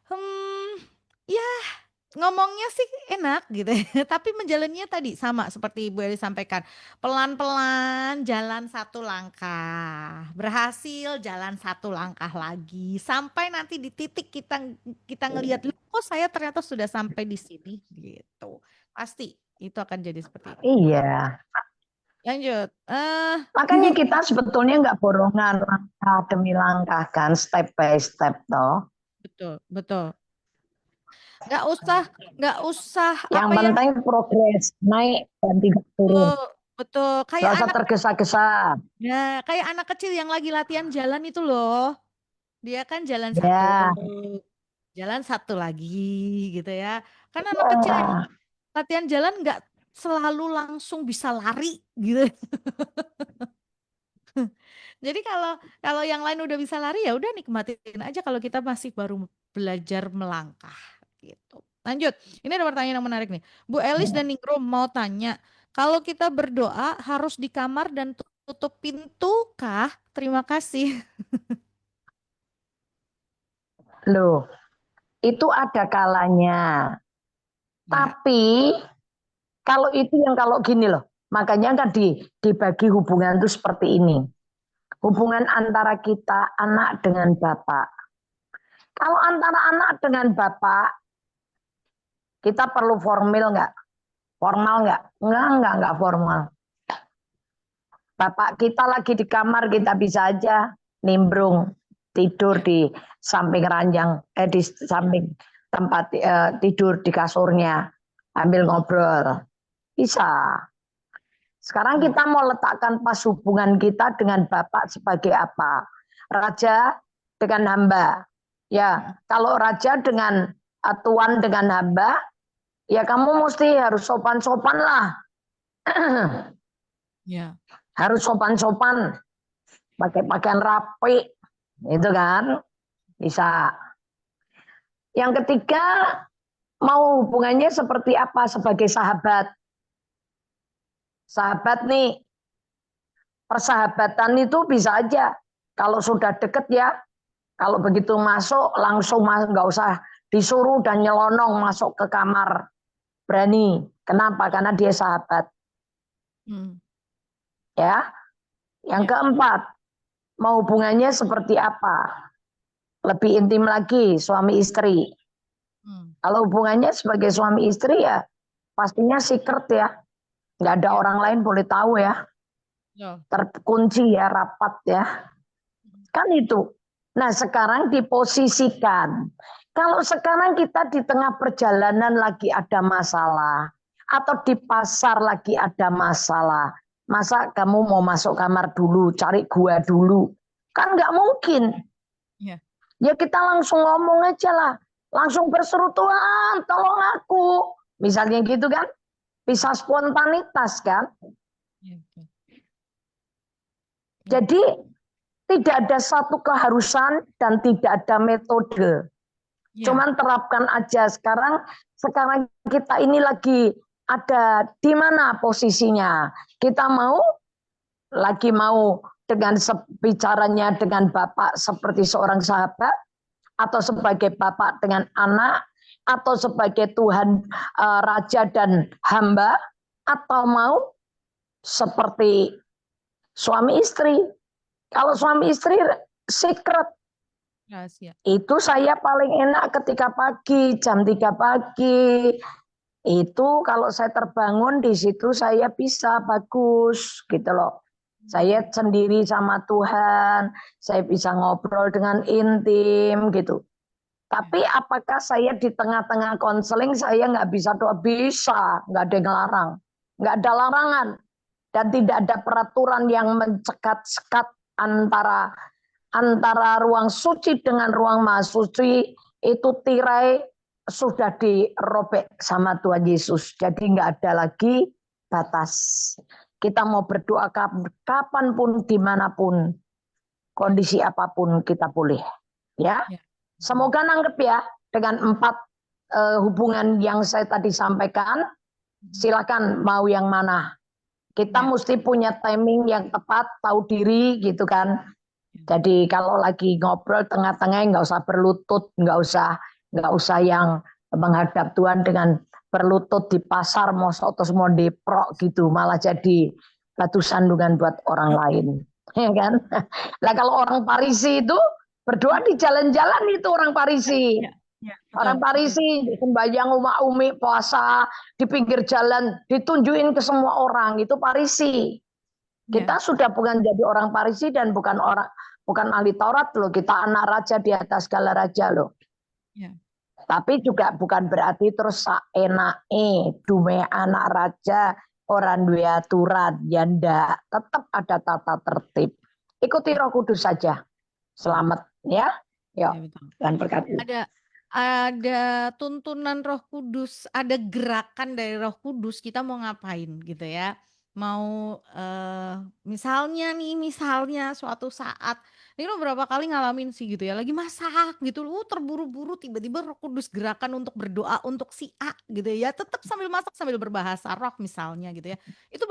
Hmm, ya ngomongnya sih enak gitu ya, tapi menjalannya tadi sama seperti Ibu Eli sampaikan. Pelan-pelan jalan satu langkah, berhasil jalan satu langkah lagi, sampai nanti di titik kita kita ngelihat, "Loh, kok saya ternyata sudah sampai di sini gitu. Pasti itu akan jadi seperti itu. Iya. Lanjut. Makanya kita sebetulnya nggak borongan langkah demi langkah kan, step by step toh. Betul, betul. Nggak usah, nggak usah Yang apa yang penting progres, naik dan tidak turun. betul, betul. Nggak usah tergesa-gesa. Kayak anak kecil yang lagi latihan jalan itu loh. Dia kan Ya, jalan satu lagi gitu ya. Kan anak kecil yang ya. latihan jalan nggak selalu langsung bisa lari gitu. Jadi kalau kalau yang lain udah bisa lari ya udah nikmatin aja kalau kita masih baru belajar melangkah gitu. Lanjut. Ini ada pertanyaan yang menarik nih. Bu Elis dan Ningrum mau tanya, kalau kita berdoa harus di kamar dan tutup pintu kah? Terima kasih. Loh, itu ada kalanya. Ya. Tapi kalau itu yang kalau gini loh, makanya kan dibagi hubungan itu seperti ini. Hubungan antara kita anak dengan bapak. Kalau antara anak dengan bapak, kita perlu formal nggak? Formal nggak? Nggak formal. Bapak kita lagi di kamar, kita bisa aja nimbrung tidur di samping ranjang, di samping tempat tidur di kasurnya, ambil ngobrol. Bisa. Sekarang Hmm. kita mau letakkan pas hubungan kita dengan Bapak sebagai apa? Raja dengan hamba. Ya, kalau raja dengan tuan dengan hamba, ya kamu mesti harus sopan-sopan lah. Ya. Harus sopan-sopan, pakai pakaian rapi, itu kan bisa. Yang ketiga, mau hubungannya seperti apa sebagai sahabat? Sahabat nih, persahabatan itu bisa aja. Kalau sudah deket ya, kalau begitu masuk langsung nggak usah disuruh dan nyelonong masuk ke kamar. Berani. Kenapa? Karena dia sahabat. Hmm. Ya. Yang Ya. keempat, mau hubungannya seperti apa? Lebih intim lagi suami istri. Hmm. Kalau hubungannya sebagai suami istri ya pastinya secret ya. Nggak ada Ya. orang lain boleh tahu ya. Ya. Terkunci ya, rapat ya. Kan itu. Nah sekarang diposisikan. Kalau sekarang kita di tengah perjalanan lagi ada masalah. Atau di pasar lagi ada masalah. Masa kamu mau masuk kamar dulu, cari gua dulu. Kan nggak mungkin. Ya. Ya kita langsung ngomong aja lah. Langsung berseru, Tuhan tolong aku. Misalnya gitu kan. Bisa spontanitas kan. Ya. Jadi tidak ada satu keharusan dan tidak ada metode. Ya. Cuman terapkan aja sekarang kita ini lagi ada di mana posisinya. Kita mau dengan bicaranya dengan Bapak seperti seorang sahabat atau sebagai Bapak dengan anak atau sebagai Tuhan raja dan hamba atau mau seperti suami istri. Kalau suami istri secret. Rahasia. Itu saya paling enak ketika pagi, jam 3 pagi. Itu kalau saya terbangun di situ saya bisa bagus gitu loh. Saya sendiri sama Tuhan, saya bisa ngobrol dengan intim gitu. Tapi apakah saya di tengah-tengah konseling saya nggak bisa doa? Bisa, nggak ada yang larang. Nggak ada larangan. Dan tidak ada peraturan yang mencekat-sekat antara ruang suci dengan ruang maha suci. Itu tirai sudah dirobek sama Tuhan Yesus. Jadi nggak ada lagi batas. Kita mau berdoa kapanpun, dimanapun, kondisi apapun kita boleh. Ya, Ya. semoga nangkep ya dengan 4 hubungan yang saya tadi sampaikan. Silakan mau yang mana. Kita mesti punya timing yang tepat, tahu diri gitu kan. Jadi kalau lagi ngobrol tengah-tengah nggak usah berlutut, nggak usah yang menghadap Tuhan dengan berlutut di pasar terus mau deprok gitu, malah jadi batu sandungan buat orang lain, ya kan? Lah kalau orang Parisi itu berdoa di jalan-jalan itu orang Parisi. Ya. Ya. Orang Betul. Parisi sembahyang umi puasa di pinggir jalan ditunjukin ke semua orang itu Parisi. Kita sudah bukan jadi orang Farisi dan bukan ahli Taurat loh. Kita anak raja di atas segala raja loh. Ya. Tapi juga bukan berarti terus saenake dume anak raja orang duwe aturan. Ya ndak, tetap ada tata tertib. Ikuti Roh Kudus saja. Selamat ya. Ya, Yuk, betul. dan berkati. Ada tuntunan Roh Kudus, ada gerakan dari Roh Kudus, kita mau ngapain gitu ya. Mau misalnya suatu saat, ini lo berapa kali ngalamin sih gitu ya, lagi masak gitu, lu terburu-buru tiba-tiba Roh Kudus gerakan untuk berdoa untuk si A gitu ya, tetap sambil masak sambil berbahasa roh misalnya gitu ya, itu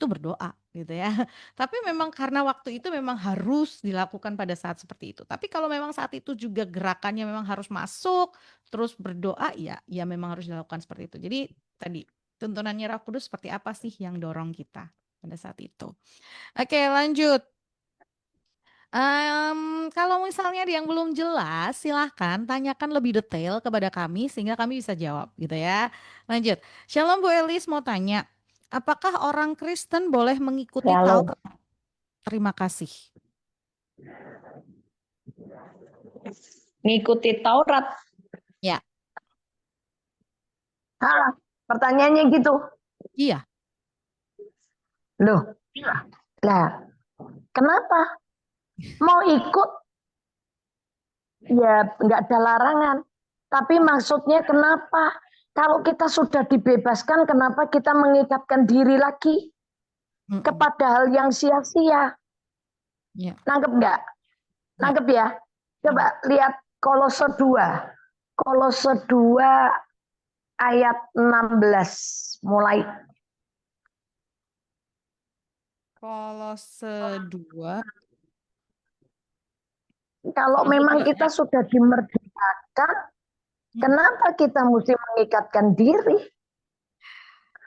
berdoa gitu ya. Tapi memang karena waktu itu memang harus dilakukan pada saat seperti itu. Tapi kalau memang saat itu juga gerakannya memang harus masuk, terus berdoa, ya memang harus dilakukan seperti itu. Jadi tadi tuntunannya Roh Kudus seperti apa sih yang dorong kita pada saat itu. Oke, lanjut. Kalau misalnya ada yang belum jelas, silahkan tanyakan lebih detail kepada kami sehingga kami bisa jawab gitu ya. Lanjut. Shalom Bu Elis mau tanya, apakah orang Kristen boleh mengikuti Shalom. Taurat? Terima kasih. Ngikuti Taurat. Ya. Pertanyaannya gitu. Iya. Loh, lah, kenapa? Mau ikut? Ya, nggak ada larangan. Tapi maksudnya kenapa? Kalau kita sudah dibebaskan, kenapa kita mengikatkan diri lagi kepada hal yang sia-sia? Ya. Nangkep nggak? Nangkep ya? Coba lihat Kolose 2. Kolose 2 ayat 16 mulai. Kolose 2. Kalau memang kita sudah dimerdekakan, kenapa kita mesti mengikatkan diri?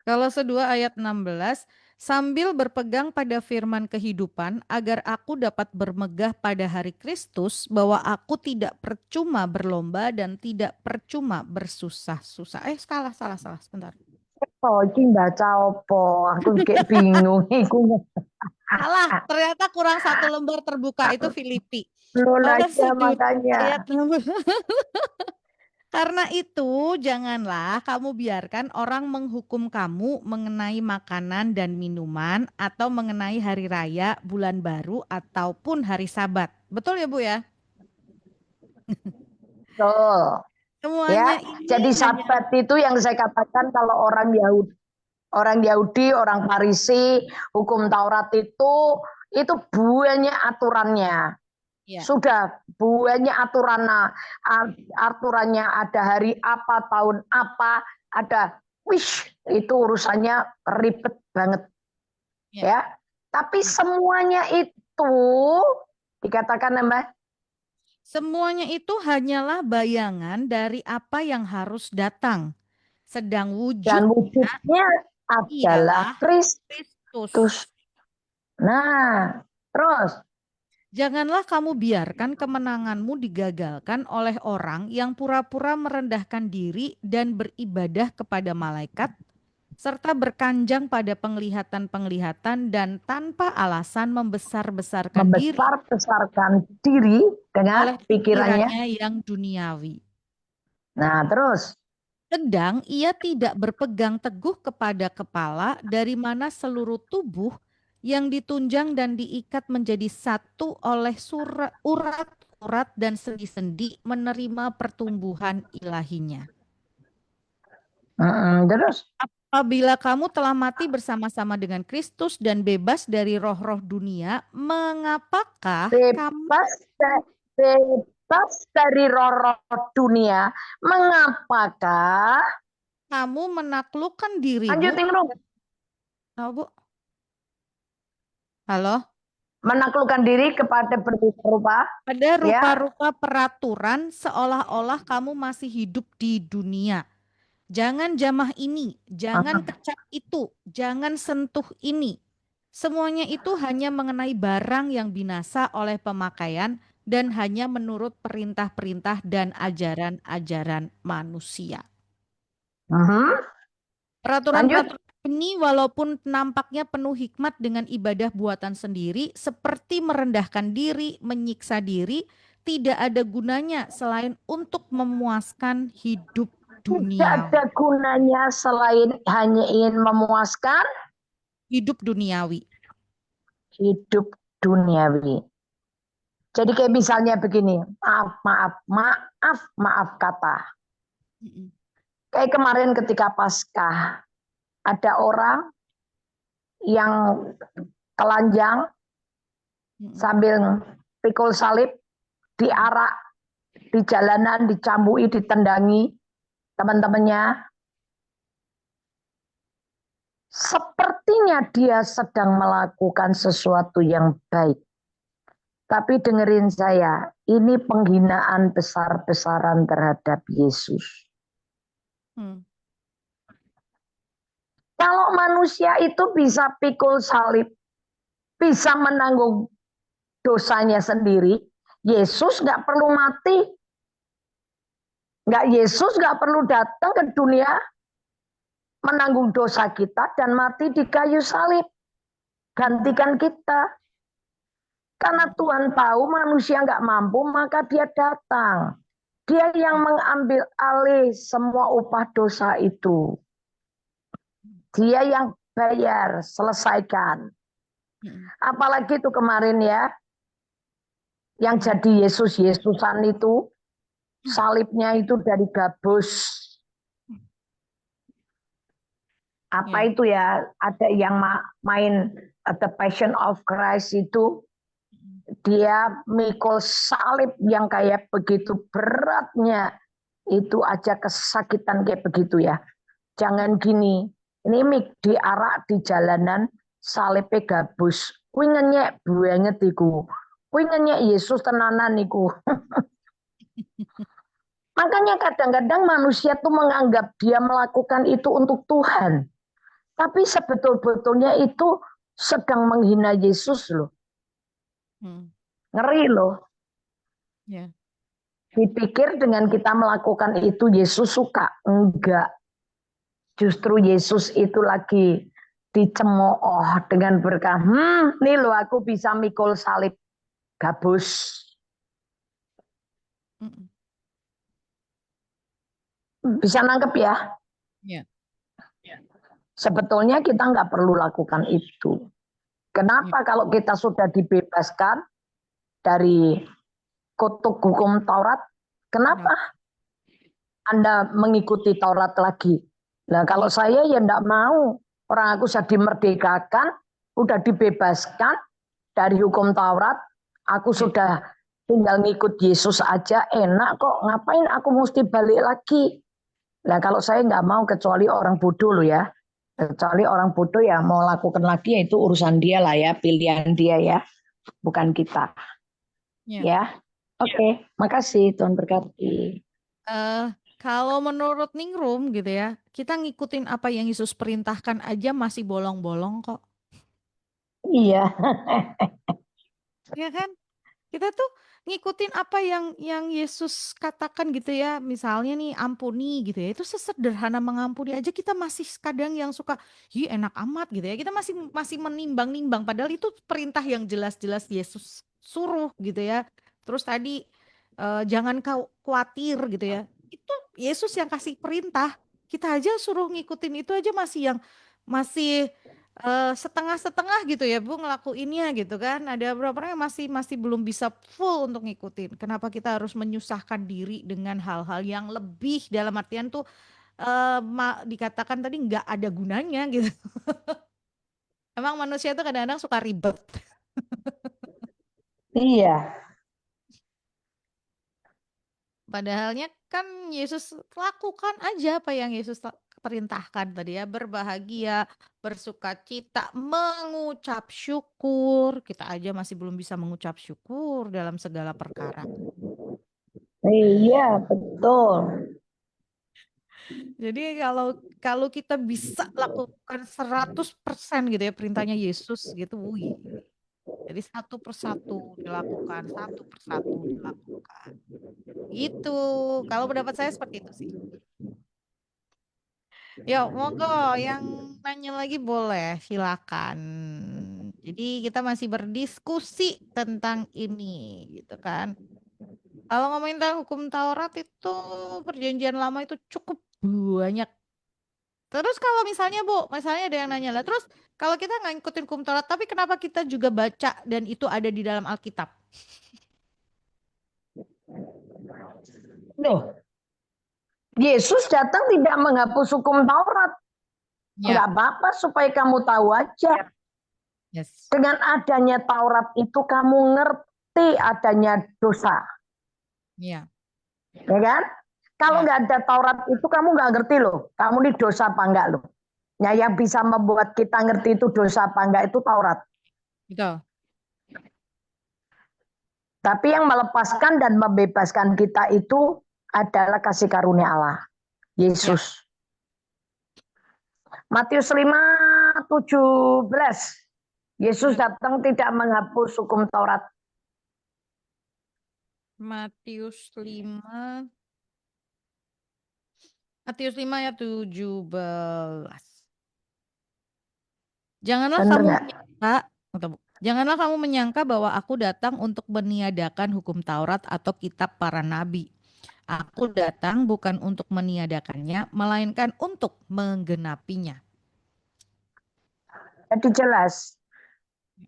Kolose 2 ayat 16, sambil berpegang pada firman kehidupan, agar aku dapat bermegah pada hari Kristus, bahwa aku tidak percuma berlomba dan tidak percuma bersusah-susah. Salah, sebentar. Oh, ini baca opo? Aku kayak bingung. Salah, ternyata kurang satu lembar terbuka, itu Filipi. Kolose 2 makanya. Ayat 16. Karena itu, janganlah kamu biarkan orang menghukum kamu mengenai makanan dan minuman atau mengenai hari raya, bulan baru, ataupun hari Sabat. Betul ya, Bu ya? Betul. Semuanya Ya, ini jadi hanya Sabat itu yang saya katakan kalau orang Yahudi, orang Farisi, hukum Taurat itu banyak aturannya. ya. Sudah banyak aturannya, ada hari apa, tahun apa, ada itu urusannya ribet banget. Ya. Tapi semuanya itu dikatakan Mbak, Semuanya itu hanyalah bayangan dari apa yang harus datang. Sedang dan wujudnya wujudnya adalah ialah Kristus. Kristus. Nah, terus Janganlah kamu biarkan kemenanganmu digagalkan oleh orang yang pura-pura merendahkan diri dan beribadah kepada malaikat, serta berkanjang pada penglihatan-penglihatan dan tanpa alasan membesar-besarkan diri membesar-besarkan diri dengan oleh pikirannya. pikirannya yang duniawi. Nah, terus Sedang ia tidak berpegang teguh kepada kepala, dari mana seluruh tubuh yang ditunjang dan diikat menjadi satu oleh urat-urat dan sendi-sendi menerima pertumbuhan ilahinya. Terus Apabila kamu telah mati bersama-sama dengan Kristus dan bebas dari roh-roh dunia, mengapakah kamu bebas dari roh-roh dunia, mengapakah menaklukkan dirimu? lanjutin Rum. Oh, Bu. Halo? Menaklukkan diri kepada rupa Ada rupa-rupa peraturan seolah-olah kamu masih hidup di dunia. Jangan jamah ini, jangan kecap itu, jangan sentuh ini. Semuanya itu hanya mengenai barang yang binasa oleh pemakaian dan hanya menurut perintah-perintah dan ajaran-ajaran manusia. Peraturan-peraturan Ini walaupun nampaknya penuh hikmat dengan ibadah buatan sendiri, seperti merendahkan diri, menyiksa diri, tidak ada gunanya selain untuk memuaskan hidup Tidak ada duniawi. gunanya selain hanya ingin memuaskan Hidup duniawi. hidup duniawi. Jadi kayak misalnya begini, maaf, maaf, maaf, maaf kata. Mm-mm. Kayak kemarin ketika Paskah, ada orang yang telanjang Mm-mm. sambil pikul salib, diarak di jalanan, dicambui, ditendangi teman-temannya. Sepertinya dia sedang melakukan sesuatu yang baik. Tapi dengerin saya, ini penghinaan besar-besaran terhadap Yesus. Hmm. Kalau manusia itu bisa pikul salib, bisa menanggung dosanya sendiri, Yesus nggak perlu mati. Yesus nggak perlu datang ke dunia menanggung dosa kita dan mati di kayu salib. Gantikan kita. Karena Tuhan tahu manusia nggak mampu, maka dia datang. Dia yang mengambil alih semua upah dosa itu. Dia yang bayar, selesaikan. Apalagi itu kemarin ya, yang jadi Yesus-Yesusan itu, salibnya itu dari gabus. Apa itu ya, ada yang main The Passion of Christ itu, dia mikul salib yang kayak begitu beratnya, itu aja kesakitan kayak begitu ya. Jangan gini, ini diarak di jalanan, salibnya gabus. Kuwi ngenyek banget iku. Kuwi ngenyek Yesus tenanan iku. Makanya kadang-kadang manusia tuh menganggap dia melakukan itu untuk Tuhan. Tapi sebetul-betulnya itu sedang menghina Yesus loh. Ngeri loh. Dipikir dengan kita melakukan itu Yesus suka. Enggak. Justru Yesus itu lagi dicemooh dengan berkah. Nih loh aku bisa mikul salib gabus. Bisa nangkep ya? Sebetulnya kita nggak perlu lakukan itu. Kenapa kalau kita sudah dibebaskan dari kutuk hukum Taurat, kenapa Anda mengikuti Taurat lagi? Nah kalau saya ya enggak mau. Orang aku sudah dimerdekakan, udah dibebaskan dari hukum Taurat, aku sudah tinggal ngikut Yesus aja, enak kok. Ngapain aku mesti balik lagi? Nah kalau saya nggak mau, kecuali orang bodoh loh ya. Kecuali orang bodoh ya mau lakukan lagi, ya itu urusan dia lah ya, pilihan dia ya, bukan kita. Ya, oke. Makasih, Tuhan berkati. Kalau menurut Ningrum gitu ya, kita ngikutin apa yang Yesus perintahkan aja masih bolong-bolong kok. Iya. Ya kan? Kita tuh ngikutin apa yang Yesus katakan gitu ya. Misalnya nih ampuni gitu ya. Itu sesederhana mengampuni aja kita masih kadang yang suka, "Ih, enak amat" gitu ya. Kita masih masih menimbang-nimbang padahal itu perintah yang jelas-jelas Yesus suruh gitu ya. Terus tadi jangan kau khawatir gitu ya. Itu Yesus yang kasih perintah. Kita aja suruh ngikutin itu aja masih setengah-setengah gitu ya Bu ngelakuinnya gitu kan. Ada beberapa orang yang masih masih belum bisa full untuk ngikutin. Kenapa kita harus menyusahkan diri dengan hal-hal yang lebih dalam artian tuh dikatakan tadi nggak ada gunanya gitu. Emang manusia tuh kadang-kadang suka ribet. Iya. Padahalnya kan Yesus lakukan aja apa yang Yesus perintahkan tadi ya, berbahagia, bersukacita, mengucap syukur. Kita aja masih belum bisa mengucap syukur dalam segala perkara. Iya, betul. Jadi kalau kalau kita bisa lakukan 100% gitu ya perintahnya Yesus gitu, wih. Jadi satu persatu dilakukan, satu persatu dilakukan. Gitu. Kalau pendapat saya seperti itu sih. Ya, monggo yang nanya lagi boleh, silakan. Jadi kita masih berdiskusi tentang ini, gitu kan. Kalau ngomongin tentang hukum Taurat itu perjanjian lama itu cukup banyak. Terus kalau misalnya Bu, misalnya ada yang nanya lah, terus kalau kita nggak ngikutin hukum Taurat, tapi kenapa kita juga baca dan itu ada di dalam Alkitab? Loh, Yesus datang tidak menghapus hukum Taurat. Ya, Enggak apa-apa supaya kamu tahu aja. yes. Dengan adanya Taurat itu kamu ngerti adanya dosa. Ya, Ya kan? Kalau ya, nggak ada Taurat itu kamu nggak ngerti loh. Kamu ini dosa apa enggak loh. Ya, yang bisa membuat kita ngerti itu dosa apa enggak itu Taurat. betul. Tapi yang melepaskan dan membebaskan kita itu adalah kasih karunia Allah. Ya, Yesus. Matius 5:17. Yesus datang tidak menghapus hukum Taurat. Matius 5, Matius 5 ayat 17. Janganlah Benar kamu nggak? menyangka, atau Bu, janganlah kamu menyangka bahwa aku datang untuk meniadakan hukum Taurat atau kitab para nabi. Aku datang bukan untuk meniadakannya, melainkan untuk menggenapinya. Jadi jelas,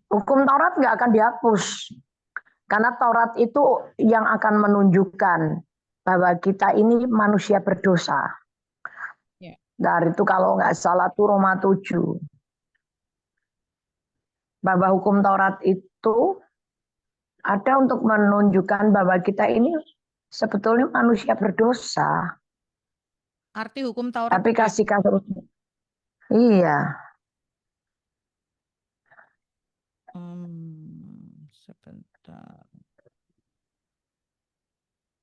hukum Taurat nggak akan dihapus. Karena Taurat itu yang akan menunjukkan bahwa kita ini manusia berdosa. Ya. Dari itu kalau nggak salah itu Roma 7. Bahwa hukum Taurat itu ada untuk menunjukkan bahwa kita ini sebetulnya manusia berdosa. Arti hukum Taurat Tapi itu ya. kasih kasih. Iya. Sebentar.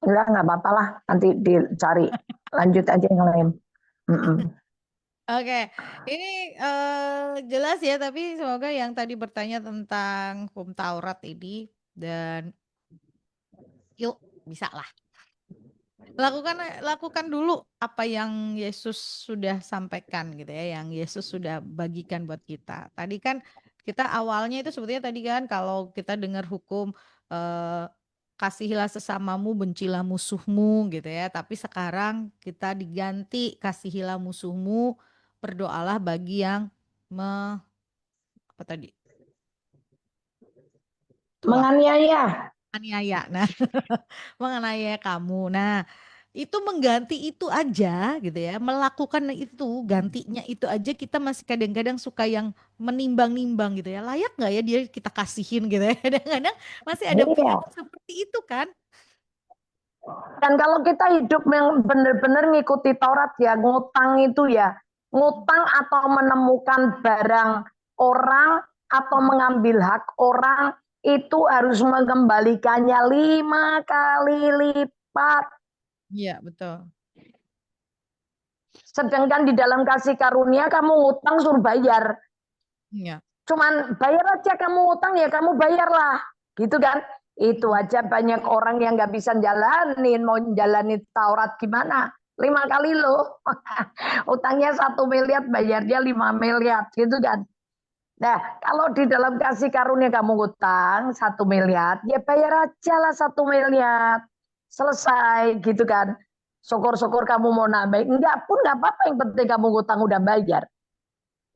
Enggak apa-apa lah. Nanti dicari. Lanjut aja yang lain. Mm-mm. Oke, ini jelas ya, tapi semoga yang tadi bertanya tentang hukum Taurat ini dan yuk bisa lah. Lakukan lakukan dulu apa yang Yesus sudah sampaikan gitu ya, yang Yesus sudah bagikan buat kita. Tadi kan kita awalnya itu sebetulnya tadi kan kalau kita dengar hukum eh, kasihilah sesamamu, bencilah musuhmu gitu ya. Tapi sekarang kita diganti kasihilah musuhmu, berdoalah bagi yang apa tadi? Tua, Menganiaya. aniaya. Nah, mengenai kamu. Nah, itu mengganti itu aja gitu ya, melakukan itu, gantinya itu aja kita masih kadang-kadang suka yang menimbang-nimbang gitu ya. Layak nggak ya dia kita kasihin gitu ya. Kadang-kadang masih ada Iya. pikiran seperti itu kan? Dan kalau kita hidup yang benar-benar ngikuti Taurat ya, ngutang itu ya, ngutang atau menemukan barang orang atau mengambil hak orang itu harus mengembalikannya 5 kali lipat. Iya, betul. Sedangkan di dalam kasih karunia kamu ngutang suruh bayar. Iya. Cuman bayar aja kamu ngutang ya kamu bayarlah. Gitu kan. Itu aja banyak orang yang nggak bisa jalanin. Mau jalanin Taurat gimana? 5 kali loh. Utangnya 1 miliar, bayarnya 5 miliar. Gitu kan. Nah, kalau di dalam kasih karunia kamu ngutang 1 miliar, ya bayar aja lah 1 miliar. Selesai gitu kan. Syukur-syukur kamu mau nambah. Enggak pun enggak apa-apa, yang penting kamu ngutang udah bayar.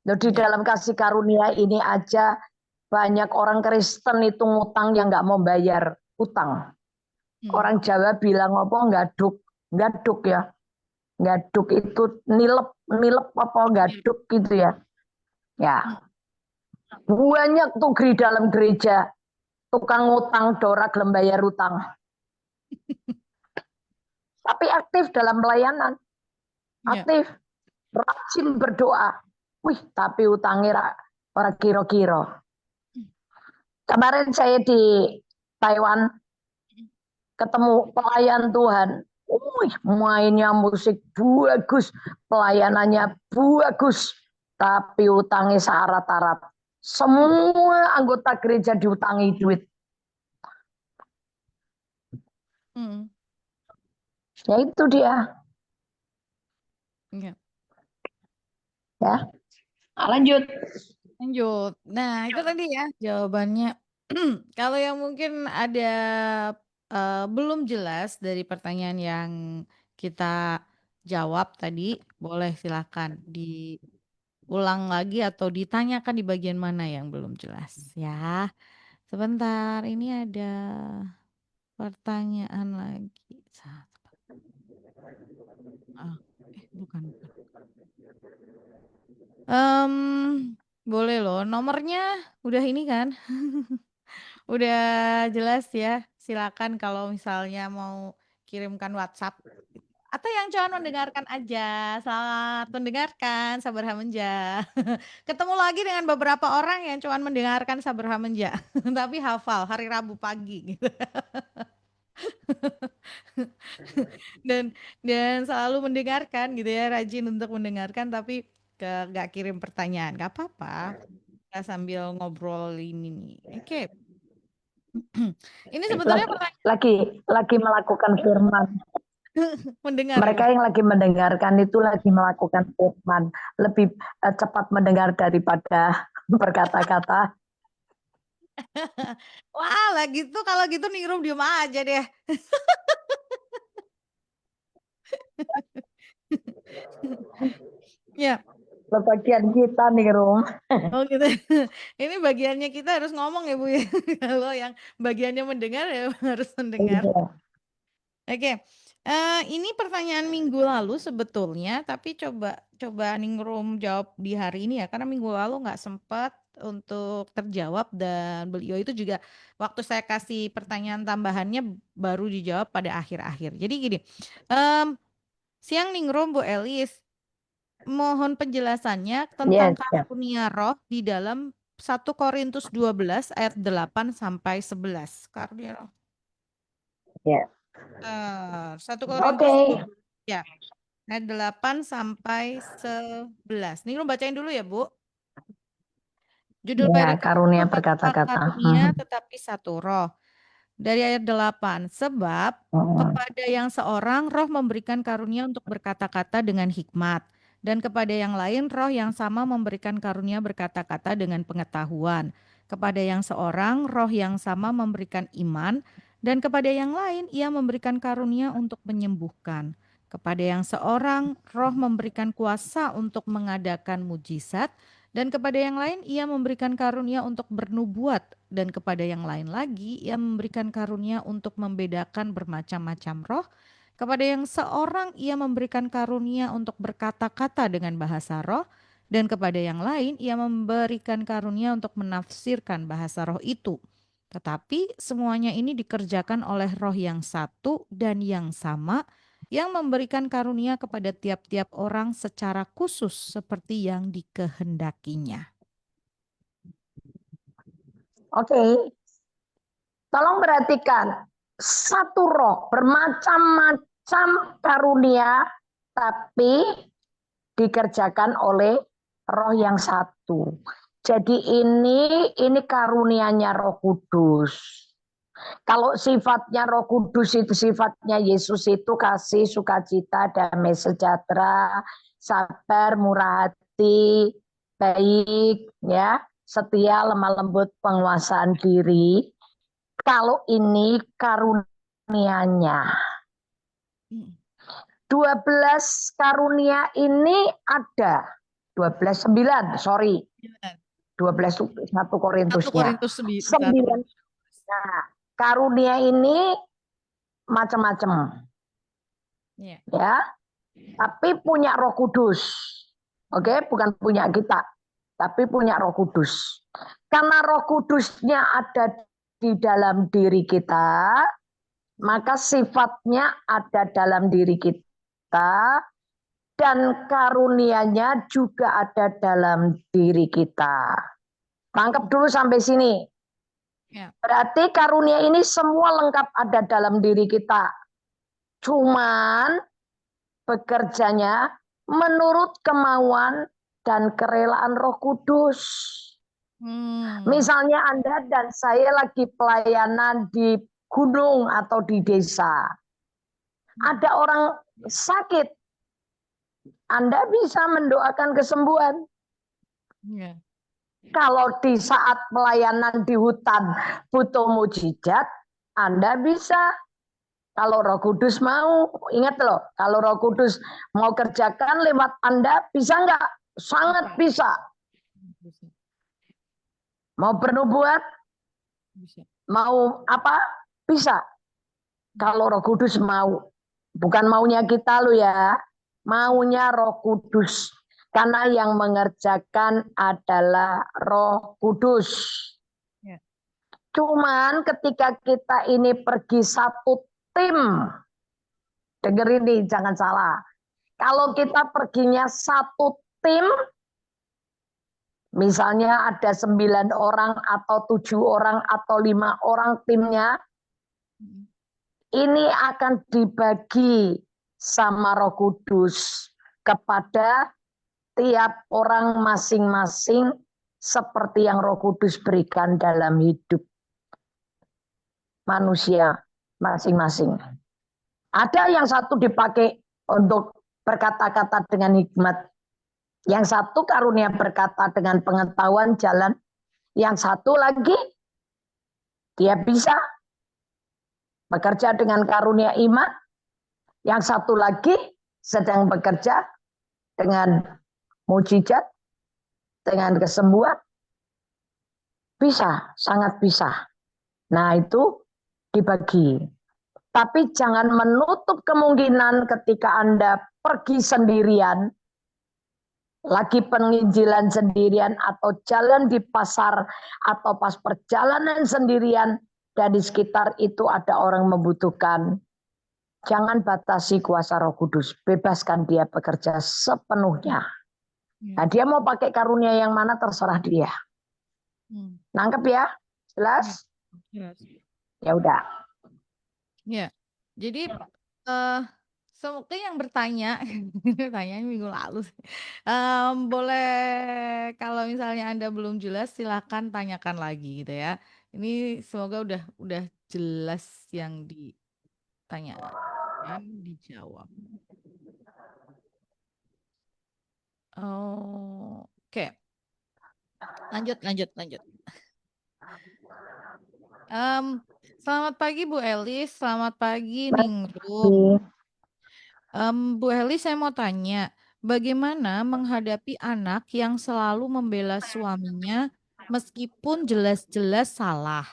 Loh, di Iya. dalam kasih karunia ini aja banyak orang Kristen itu ngutang yang nggak mau bayar utang. Hmm. Orang Jawa bilang apa ngaduk, ngaduk ya, ngaduk itu nilep, nilep apa Iya. ngaduk gitu ya. Hmm. Ya, banyak tuh di dalam gereja tukang ngutang dorak lembayar utang. Tapi aktif dalam pelayanan, Iya. aktif, rajin berdoa. Wih, tapi utangnya orang kira-kira. Kemarin saya di Taiwan ketemu pelayan Tuhan. Wih, mainnya musik bagus, pelayanannya bagus, tapi utangnya syarat-syarat. Semua anggota gereja diutangi duit. Hmm. Ya itu dia. Iya. Ya, lanjut. Lanjut. Nah, itu tadi ya jawabannya. Kalau yang mungkin ada belum jelas dari pertanyaan yang kita jawab tadi, boleh silakan diulang lagi atau ditanyakan di bagian mana yang belum jelas ya. Sebentar, ini ada pertanyaan lagi. Ah, bukan, bukan. Em, boleh loh. Nomornya udah ini kan? Udah jelas ya. Silakan kalau misalnya mau kirimkan WhatsApp. Atau yang cuma mendengarkan aja. Selamat mendengarkan Sabar Hamenja. Ketemu lagi dengan beberapa orang yang cuma mendengarkan Sabar Hamenja. Tapi hafal hari Rabu pagi gitu. Dan selalu mendengarkan gitu ya. Rajin untuk mendengarkan tapi gak kirim pertanyaan. Gak apa-apa. Kita sambil ngobrol ini nih. Oke. Ini sebenarnya Lagi melakukan firman. mendengar ya. Mereka yang lagi mendengarkan itu lagi melakukan firman. Lebih cepat mendengar daripada berkata-kata. Wah, lah gitu kalau gitu Ningrum diem aja deh. Ya, Bagian kita nih, Rum. oh gitu. Ini bagiannya kita harus ngomong ya Bu ya. Kalau yang bagiannya mendengar ya harus mendengar. Oke. Ini pertanyaan minggu lalu sebetulnya, tapi coba Ningrum jawab di hari ini ya, karena minggu lalu nggak sempat untuk terjawab dan beliau itu juga waktu saya kasih pertanyaan tambahannya baru dijawab pada akhir-akhir. Jadi gini, em, siang Ningrum Bu Elis, mohon penjelasannya tentang Yes, ya. karunia roh di dalam 1 Korintus 12 ayat 8 sampai 11. Karunia roh. Ya. 1 Oke. Korintus 12 ya, ayat 8 sampai 11. Nih lu bacain dulu ya, Bu. Judul Ya, paragraf itu karunia adalah berkata-kata. karunia tetapi satu roh. Dari ayat 8, sebab kepada yang seorang roh memberikan karunia untuk berkata-kata dengan hikmat, dan kepada yang lain roh yang sama memberikan karunia berkata-kata dengan pengetahuan. Kepada yang seorang roh yang sama memberikan iman, dan kepada yang lain ia memberikan karunia untuk menyembuhkan. Kepada yang seorang roh memberikan kuasa untuk mengadakan mujizat, dan kepada yang lain ia memberikan karunia untuk bernubuat, dan kepada yang lain lagi ia memberikan karunia untuk membedakan bermacam-macam roh. Kepada yang seorang ia memberikan karunia untuk berkata-kata dengan bahasa roh, dan kepada yang lain ia memberikan karunia untuk menafsirkan bahasa roh itu. Tetapi semuanya ini dikerjakan oleh roh yang satu dan yang sama, yang memberikan karunia kepada tiap-tiap orang secara khusus seperti yang dikehendakinya. Oke. Tolong perhatikan. Satu roh bermacam-macam karunia, tapi dikerjakan oleh roh yang satu. Jadi ini karunianya Roh Kudus. Kalau sifatnya Roh Kudus itu sifatnya Yesus itu kasih, sukacita, damai sejahtera, sabar, murah hati, baik, ya, setia, lemah lembut, penguasaan diri. Kalau ini karunianya. 12 karunia ini ada. 12:9, sorry. 12 1 Korintusnya. 9. Nah, karunia ini macam-macam. Ya. Tapi punya Roh Kudus. Oke, bukan punya kita, tapi punya Roh Kudus. Karena Roh Kudusnya ada di dalam diri kita, maka sifatnya ada dalam diri kita dan karunianya juga ada dalam diri kita. Tangkap dulu sampai sini. Berarti karunia ini semua lengkap ada dalam diri kita. Cuman bekerjanya menurut kemauan dan kerelaan Roh Kudus. Misalnya Anda dan saya lagi pelayanan di gunung atau di desa. Ada orang sakit. Anda bisa mendoakan kesembuhan. Ya. Kalau di saat pelayanan di hutan butuh mujizat, Anda bisa. Kalau Roh Kudus mau, ingat loh, kalau Roh Kudus mau kerjakan lewat Anda, bisa nggak? Sangat bisa. Bisa. Mau bernubuat, Bisa. mau apa? Bisa. Kalau Roh Kudus mau. Bukan maunya kita lo ya, maunya Roh Kudus. Karena yang mengerjakan adalah Roh Kudus. Ya. Cuman ketika kita ini pergi satu tim, dengerin nih, jangan salah. Kalau kita perginya satu tim, misalnya ada 9 orang atau 7 orang atau 5 orang timnya, ini akan dibagi sama Roh Kudus kepada tiap orang masing-masing seperti yang Roh Kudus berikan dalam hidup manusia masing-masing. Ada yang satu dipakai untuk berkata-kata dengan hikmat. Yang satu karunia berkata dengan pengetahuan jalan. Yang satu lagi dia bisa bekerja dengan karunia iman. Yang satu lagi sedang bekerja dengan mujizat, dengan kesembuhan. Bisa, sangat bisa. Nah itu dibagi. Tapi jangan menutup kemungkinan ketika Anda pergi sendirian, lagi penginjilan sendirian, atau jalan di pasar, atau pas perjalanan sendirian, dan di sekitar itu ada orang membutuhkan. Jangan batasi kuasa Roh Kudus, bebaskan dia bekerja sepenuhnya. Nah, dia mau pakai karunia yang mana terserah dia. Nangkep ya? Jelas? Jelas. Ya udah. Ya, jadi semoga yang bertanya, tanya minggu lalu, boleh kalau misalnya Anda belum jelas silakan tanyakan lagi gitu ya. Ini semoga udah jelas yang ditanya dan dijawab. Oh, oke. Lanjut. Selamat pagi Bu Elis, selamat pagi Ningrum. Bu Elis, saya mau tanya, bagaimana menghadapi anak yang selalu membela suaminya meskipun jelas-jelas salah?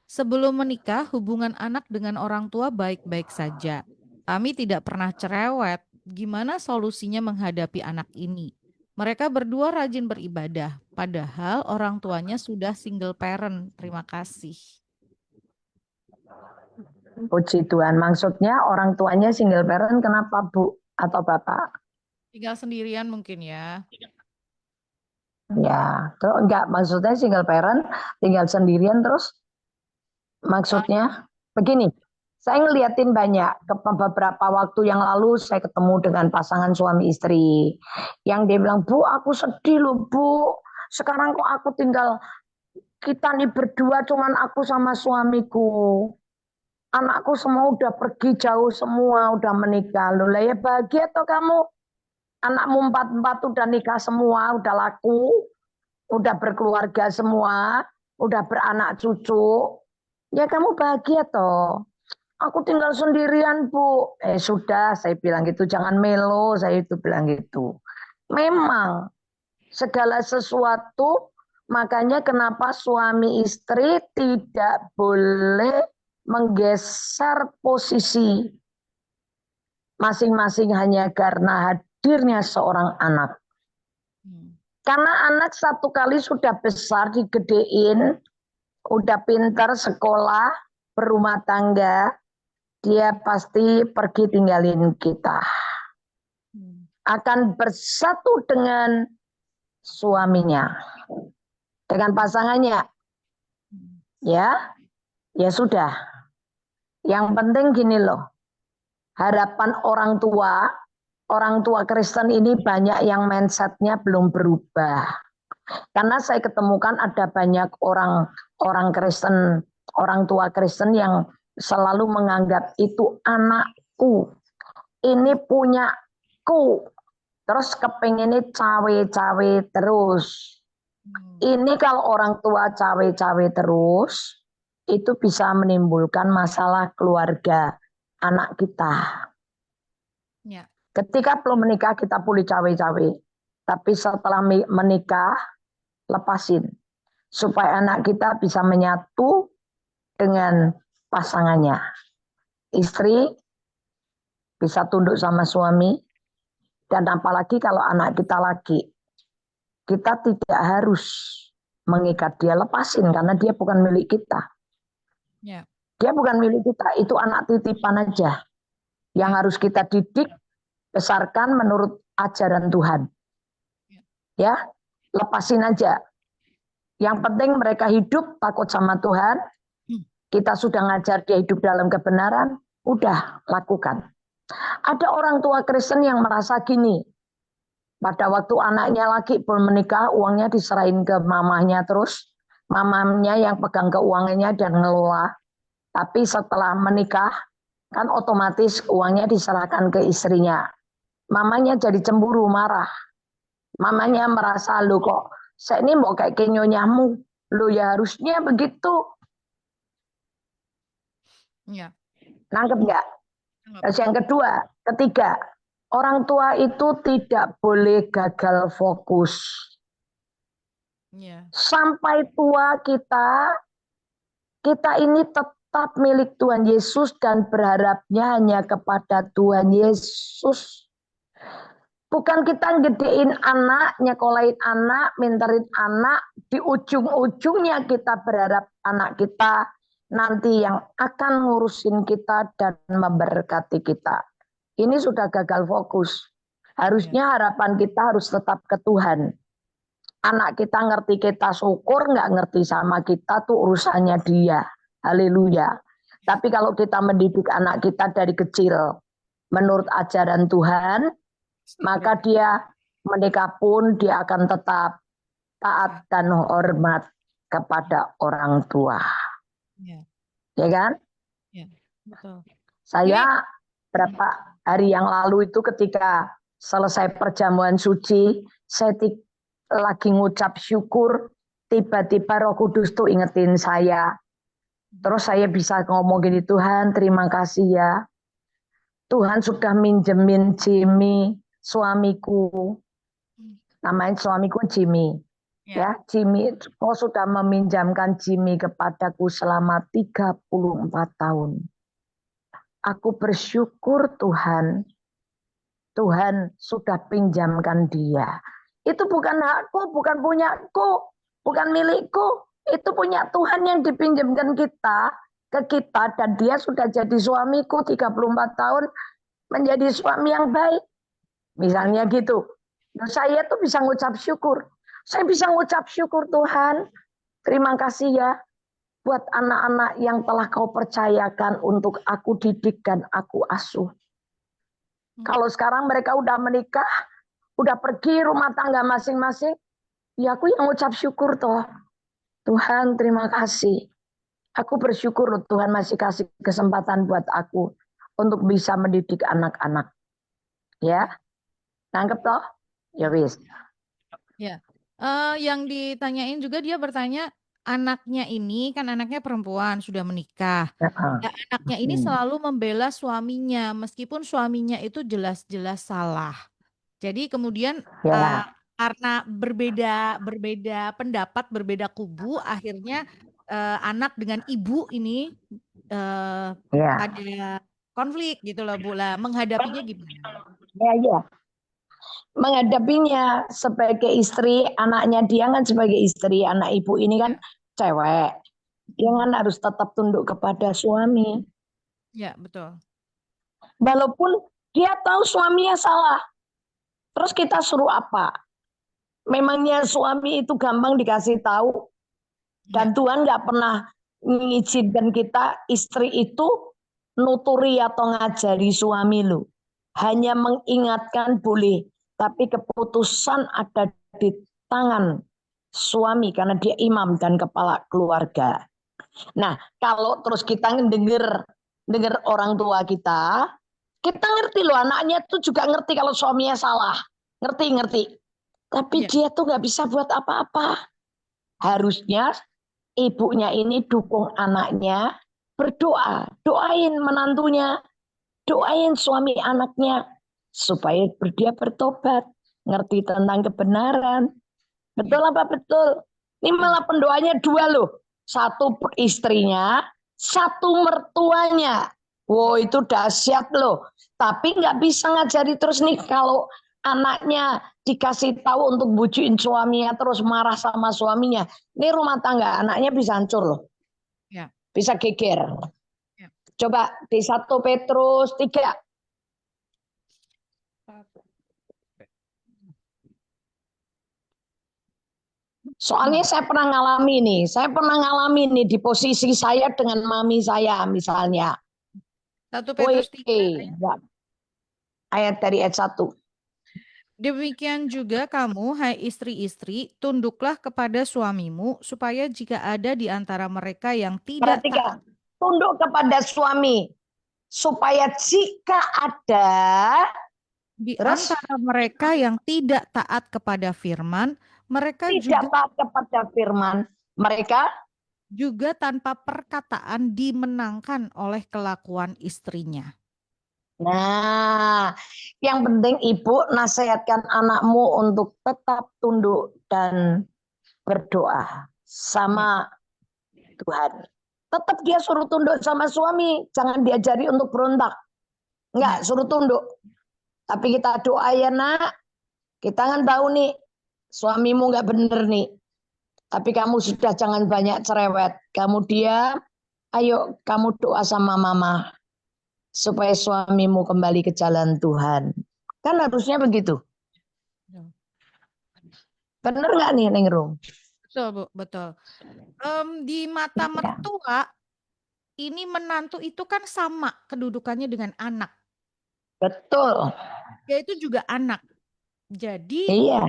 Sebelum menikah, hubungan anak dengan orang tua baik-baik saja. Kami tidak pernah cerewet. Gimana solusinya menghadapi anak ini? Mereka berdua rajin beribadah, padahal orang tuanya sudah single parent. Terima kasih. Puji Tuhan. Maksudnya orang tuanya single parent kenapa Bu atau Bapak? Tinggal sendirian mungkin ya. Ya, terus enggak, maksudnya single parent tinggal sendirian terus maksudnya begini. Saya ngeliatin banyak beberapa waktu yang lalu saya ketemu dengan pasangan suami istri yang dia bilang, "Bu, aku sedih loh, Bu. Sekarang kok aku tinggal kita nih berdua cuman aku sama suamiku. Anakku semua udah pergi jauh semua, udah menikah. Loh lah ya bahagia toh kamu. Anakmu 4 udah nikah semua, udah laku, udah berkeluarga semua, udah beranak cucu. Ya kamu bahagia toh. Aku tinggal sendirian Bu. Sudah saya bilang gitu, jangan melo, saya itu bilang gitu. Memang segala sesuatu, makanya kenapa suami istri tidak boleh menggeser posisi masing-masing hanya karena hadirnya seorang anak. Karena anak satu kali sudah besar, digedein, udah pintar sekolah, berumah tangga, dia pasti pergi tinggalin kita. Akan bersatu dengan suaminya, dengan pasangannya. Ya sudah. Yang penting gini loh, harapan orang tua Kristen ini banyak yang mindsetnya belum berubah. Karena saya ketemukan ada banyak orang Kristen, orang tua Kristen yang selalu menganggap itu anakku, ini punyaku. terus kepinginnya cawe-cawe terus. Ini kalau orang tua cawe-cawe terus, itu bisa menimbulkan masalah keluarga anak kita. Ya. Ketika belum menikah kita boleh cawe-cawe, tapi setelah menikah lepasin supaya anak kita bisa menyatu dengan pasangannya. Istri bisa tunduk sama suami, dan apalagi kalau anak kita laki, kita tidak harus mengikat dia, lepasin karena dia bukan milik kita. Ya. Dia bukan milik kita, itu anak titipan aja yang harus kita didik, besarkan menurut ajaran Tuhan. Ya, lepasin aja. Yang penting mereka hidup takut sama Tuhan. Kita sudah ngajar dia hidup dalam kebenaran, udah lakukan. Ada orang tua Kristen yang merasa gini, pada waktu anaknya lagi belum menikah, uangnya diserahin ke mamahnya terus, mamanya yang pegang keuangannya dan ngelola. Tapi setelah menikah, kan otomatis uangnya diserahkan ke istrinya. Mamanya jadi cemburu, marah. Mamanya merasa, lo kok saya ini mau kayak nyonyamu, lo ya harusnya begitu. Ya. Nangkep nggak? Terus yang ketiga, orang tua itu tidak boleh gagal fokus. Ya. Sampai tua kita ini tetap milik Tuhan Yesus dan berharapnya hanya kepada Tuhan Yesus. Bukan kita gedein anak, nyekolahin anak, minterin anak, di ujung-ujungnya kita berharap anak kita nanti yang akan ngurusin kita dan memberkati kita. Ini sudah gagal fokus. Harusnya harapan kita harus tetap ke Tuhan. Anak kita ngerti kita syukur, nggak ngerti sama kita tuh urusannya dia. Haleluya. Tapi kalau kita mendidik anak kita dari kecil menurut ajaran Tuhan, maka dia menikah pun dia akan tetap taat dan hormat kepada orang tua. Ya kan? Ya, betul. Saya berapa hari yang lalu itu ketika selesai perjamuan suci, saya lagi ngucap syukur, tiba-tiba Roh Kudus tuh ingetin saya. Terus saya bisa ngomong gini, Tuhan terima kasih ya. Tuhan sudah minjemin Jimmy, suamiku. Namanya suamiku Jimmy. Ya, Jimmy, kau sudah meminjamkan Jimmy kepadaku selama 34 tahun. Aku bersyukur Tuhan. Tuhan sudah pinjamkan dia. Itu bukan hakku, bukan punyaku, bukan milikku. Itu punya Tuhan yang dipinjamkan ke kita. Dan dia sudah jadi suamiku 34 tahun. Menjadi suami yang baik. Misalnya gitu. Nah, saya tuh bisa ngucap syukur. Saya bisa ngucap syukur Tuhan. Terima kasih ya. Buat anak-anak yang telah kau percayakan untuk aku didik dan aku asuh. Kalau sekarang mereka udah menikah, udah pergi rumah tangga masing-masing, ya aku yang ngucap syukur toh. Tuhan terima kasih. Aku bersyukur Tuhan masih kasih kesempatan buat aku untuk bisa mendidik anak-anak. Ya, nangkep toh? Ya wis. Ya. Yang ditanyain juga dia bertanya, anaknya ini kan anaknya perempuan sudah menikah. Ya, anaknya ini selalu membela suaminya meskipun suaminya itu jelas-jelas salah. Jadi kemudian karena berbeda pendapat, berbeda kubu, akhirnya anak dengan ibu ini ada konflik gitu loh Bu. Lah, menghadapinya gimana? Ya. Menghadapinya sebagai istri, anaknya dia kan sebagai istri, anak ibu ini kan cewek. Dia kan harus tetap tunduk kepada suami. Ya, betul. Walaupun dia tahu suaminya salah. Terus kita suruh apa? Memangnya suami itu gampang dikasih tahu. Dan Tuhan nggak pernah mengizinkan kita istri itu nuturi atau ngajari suami lu. Hanya mengingatkan boleh. Tapi keputusan ada di tangan suami karena dia imam dan kepala keluarga. Nah, kalau terus kita dengar orang tua kita ngerti loh, anaknya tuh juga ngerti kalau suaminya salah. Ngerti. Tapi Ya. dia tuh nggak bisa buat apa-apa. Harusnya ibunya ini dukung anaknya, berdoa, doain menantunya, doain suami anaknya supaya dia bertobat, ngerti tentang kebenaran. Betul Ya. apa betul? Ini Betul. malah pendoanya dua loh. Satu istrinya, satu mertuanya. Wow, itu dahsyat loh. Tapi nggak bisa ngajari terus nih kalau anaknya dikasih tahu untuk bujukin suaminya terus marah sama suaminya. Ini rumah tangga anaknya bisa hancur loh. Ya. Bisa geger. Ya. Coba di 1 Petrus 3. Soalnya saya pernah ngalami nih di posisi saya dengan mami saya misalnya. 1 Woi, Petrus 3 ayat. ayat dari ayat 1. Demikian juga kamu, hai istri-istri, tunduklah kepada suamimu, supaya jika ada di antara mereka yang tidak taat Perhatikan, tunduk kepada suami supaya jika ada di terus antara mereka yang tidak taat kepada firman, mereka tidak taat kepada firman, mereka juga tanpa perkataan dimenangkan oleh kelakuan istrinya. Nah, yang penting ibu nasihatkan anakmu untuk tetap tunduk dan berdoa Ya. sama Tuhan. Tetap dia suruh tunduk sama suami, jangan diajari untuk berontak. Enggak, Ya. suruh tunduk. Tapi kita doa ya nak, kita kan tahu nih suamimu enggak bener nih. Tapi kamu sudah jangan banyak cerewet. Kamu diam, ayo kamu doa sama mama. Supaya suamimu kembali ke jalan Tuhan. Kan harusnya begitu. Bener nggak nih Neng Rum? Betul, Bu, betul. Di mata mertua, ini menantu itu kan sama kedudukannya dengan anak. Betul. Dia itu juga anak. Jadi Iya.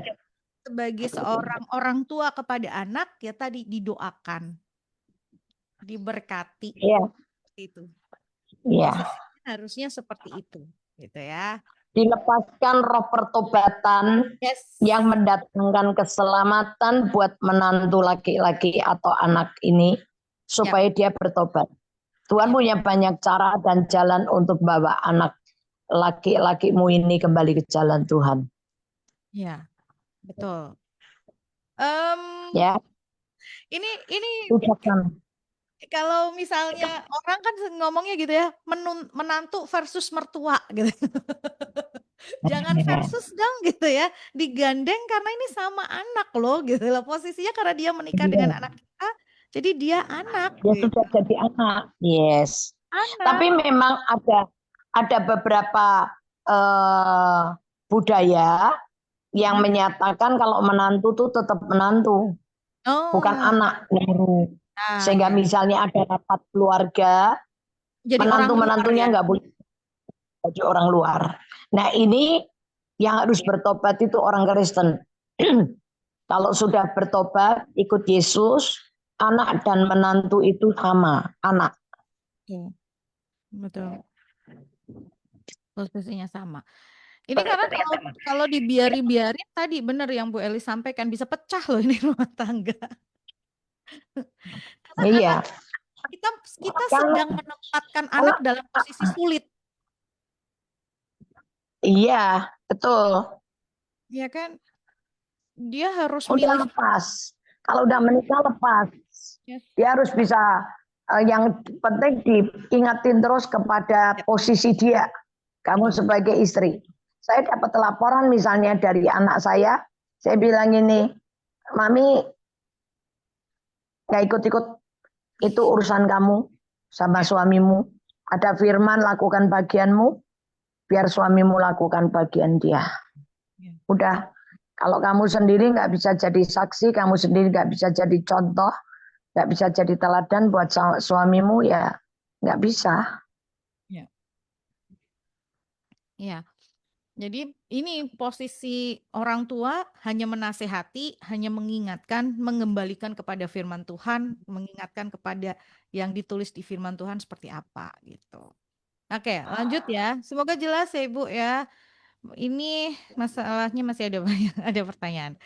sebagai seorang orang tua kepada anak, ya tadi didoakan, diberkati, Iya. itu. Iya. Posisinya harusnya seperti itu, gitu ya. Dilepaskan roh pertobatan Yes. yang mendatangkan keselamatan buat menantu laki-laki atau anak ini supaya dia bertobat. Tuhan punya banyak cara dan jalan untuk bawa anak laki-lakimu ini kembali ke jalan Tuhan. Ya, betul. Ya. Ini Sudah kan. kalau misalnya orang kan ngomongnya gitu ya, menantu versus mertua gitu. Jangan versus dong gitu ya, digandeng karena ini sama anak loh gitu loh. Posisinya karena dia menikah dengan anak kita, jadi dia anak Dia gitu. sudah jadi anak. Yes. Anak. Tapi memang ada beberapa budaya yang menyatakan kalau menantu tuh tetap menantu, bukan anak. Sehingga misalnya ada rapat keluarga, jadi menantu-menantunya ya? nggak boleh jadi orang luar. Nah ini yang harus bertobat itu orang Kristen. Kalau sudah bertobat, ikut Yesus, anak dan menantu itu sama, anak. Betul. Posisinya sama. Ini karena kalau dibiarin tadi benar yang Bu Eli sampaikan, bisa pecah loh ini rumah tangga. Iya. Kita sedang menempatkan anak dalam posisi sulit. Iya, betul. Ya kan? Dia harus Udah milih. lepas. Kalau udah menikah lepas. Yes. Dia harus bisa, yang penting diingatin terus kepada posisi dia. Kamu sebagai istri. Saya dapat laporan misalnya dari anak saya bilang ini, Mami nggak ikut-ikut, itu urusan kamu sama suamimu. Ada firman, lakukan bagianmu, biar suamimu lakukan bagian dia. Udah, kalau kamu sendiri nggak bisa jadi saksi, kamu sendiri nggak bisa jadi contoh, nggak bisa jadi teladan buat suamimu, ya nggak bisa. Ya. Jadi ini posisi orang tua hanya menasehati, hanya mengingatkan, mengembalikan kepada firman Tuhan, mengingatkan kepada yang ditulis di firman Tuhan seperti apa gitu. Oke, lanjut ya. Semoga jelas ya Ibu ya. Ini masalahnya masih ada banyak, ada pertanyaan.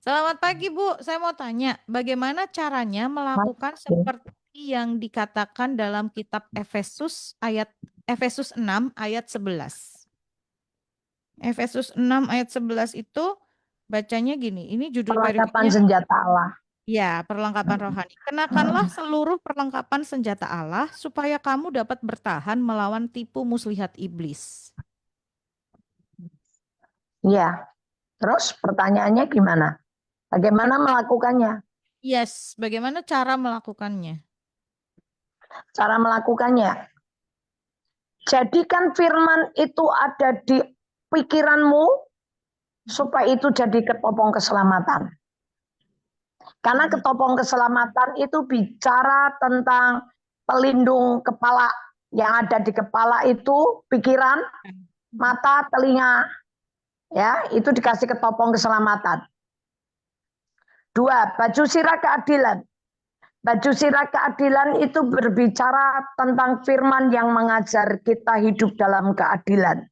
Selamat pagi Bu, saya mau tanya, bagaimana caranya melakukan seperti yang dikatakan dalam kitab Efesus 6 ayat 11. Efesus 6 ayat 11 itu bacanya gini, ini judul Perlengkapan perikopnya, senjata Allah. ya, perlengkapan rohani. Kenakanlah seluruh perlengkapan senjata Allah supaya kamu dapat bertahan melawan tipu muslihat iblis. Ya, terus pertanyaannya gimana? Bagaimana melakukannya? Yes, bagaimana cara melakukannya? Cara melakukannya. Jadikan firman itu ada di pikiranmu supaya itu jadi ketopong keselamatan. Karena ketopong keselamatan itu bicara tentang pelindung kepala. Yang ada di kepala itu pikiran, mata, telinga. Ya, itu dikasih ketopong keselamatan. 2, baju sirah keadilan. Baju sirah keadilan itu berbicara tentang firman yang mengajar kita hidup dalam keadilan.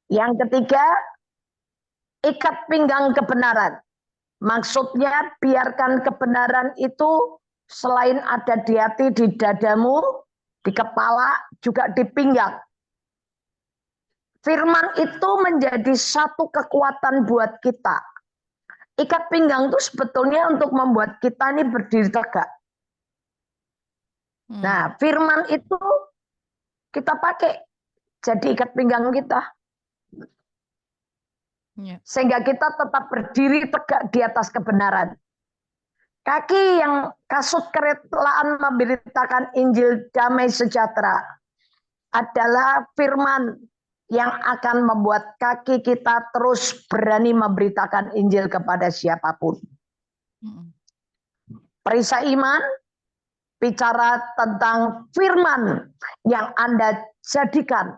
Yang ketiga, ikat pinggang kebenaran. Maksudnya biarkan kebenaran itu selain ada di hati, di dadamu, di kepala, juga di pinggang. Firman itu menjadi satu kekuatan buat kita. Ikat pinggang itu sebetulnya untuk membuat kita ini berdiri tegak. Nah, firman itu kita pakai jadi ikat pinggang kita. Sehingga kita tetap berdiri tegak di atas kebenaran. Kaki yang kasut kerelaan memberitakan Injil damai sejahtera adalah firman yang akan membuat kaki kita terus berani memberitakan Injil kepada siapapun. Perisai iman bicara tentang firman yang Anda jadikan,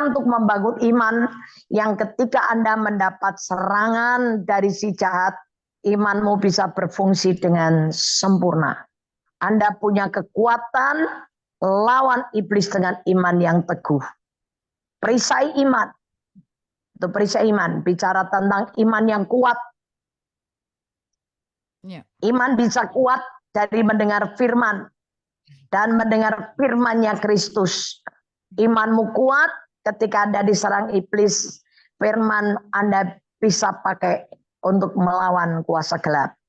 untuk membangun iman, yang ketika Anda mendapat serangan dari si jahat, imanmu bisa berfungsi dengan sempurna. Anda punya kekuatan lawan iblis dengan iman yang teguh. Perisai iman. Itu perisai iman. Bicara tentang iman yang kuat. Iman bisa kuat dari mendengar firman. Dan mendengar firman-Nya Kristus. Imanmu kuat ketika Anda diserang iblis. Firman Anda bisa pakai untuk melawan kuasa gelap.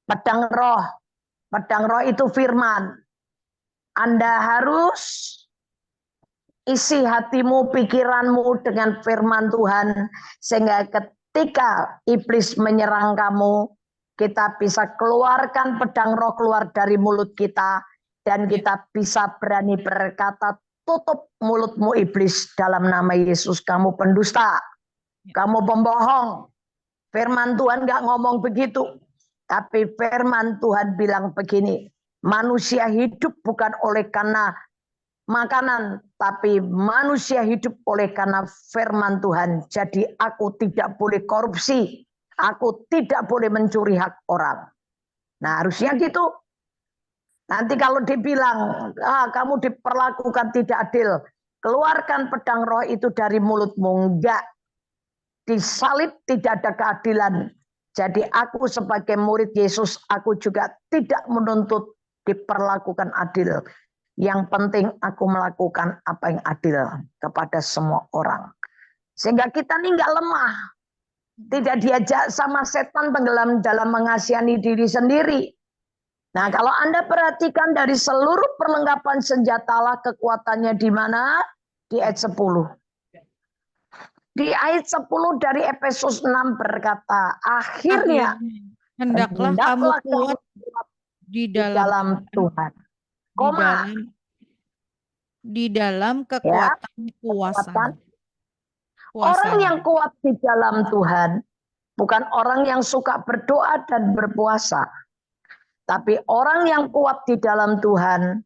Pedang roh. Pedang roh itu firman. Anda harus isi hatimu, pikiranmu dengan firman Tuhan. Sehingga ketika iblis menyerang kamu, kita bisa keluarkan pedang roh keluar dari mulut kita. Dan kita bisa berani berkata, tutup mulutmu iblis dalam nama Yesus. Kamu pendusta, kamu pembohong. Firman Tuhan gak ngomong begitu. Tapi firman Tuhan bilang begini. Manusia hidup bukan oleh karena makanan, tapi manusia hidup oleh karena firman Tuhan. Jadi aku tidak boleh korupsi, aku tidak boleh mencuri hak orang. Nah, harusnya gitu. Nanti kalau dibilang, kamu diperlakukan tidak adil, keluarkan pedang roh itu dari mulutmu. Enggak. Disalib tidak ada keadilan. Jadi aku sebagai murid Yesus, aku juga tidak menuntut diperlakukan adil. Yang penting aku melakukan apa yang adil kepada semua orang. Sehingga kita ini enggak lemah. Tidak diajak sama setan tenggelam dalam mengasihani diri sendiri. Nah, kalau Anda perhatikan dari seluruh perlengkapan senjata Allah, kekuatannya di mana? Di ayat 10. Di ayat 10 dari Efesus 6 berkata, akhirnya hendaklah kamu kuat di dalam Tuhan. Di dalam kekuatan kuasa. Orang yang kuat di dalam Tuhan bukan orang yang suka berdoa dan berpuasa. Tapi orang yang kuat di dalam Tuhan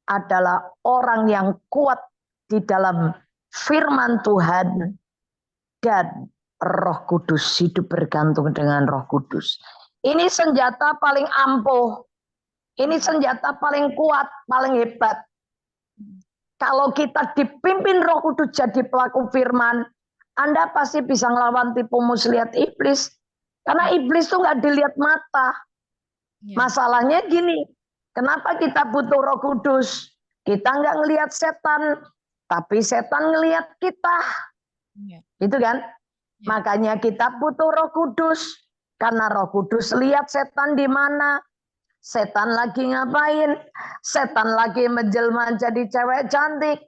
adalah orang yang kuat di dalam firman Tuhan dan Roh Kudus, hidup bergantung dengan Roh Kudus. Ini senjata paling ampuh. Ini senjata paling kuat, paling hebat. Kalau kita dipimpin Roh Kudus jadi pelaku firman, Anda pasti bisa ngelawan tipu muslihat iblis. Karena iblis tuh nggak dilihat mata. Ya. Masalahnya gini, kenapa kita butuh Roh Kudus? Kita nggak ngelihat setan, tapi setan ngelihat kita. Ya. Gitu kan? Ya. Makanya kita butuh Roh Kudus. Karena Roh Kudus lihat setan di mana. Setan lagi ngapain? Setan lagi menjelma jadi cewek cantik.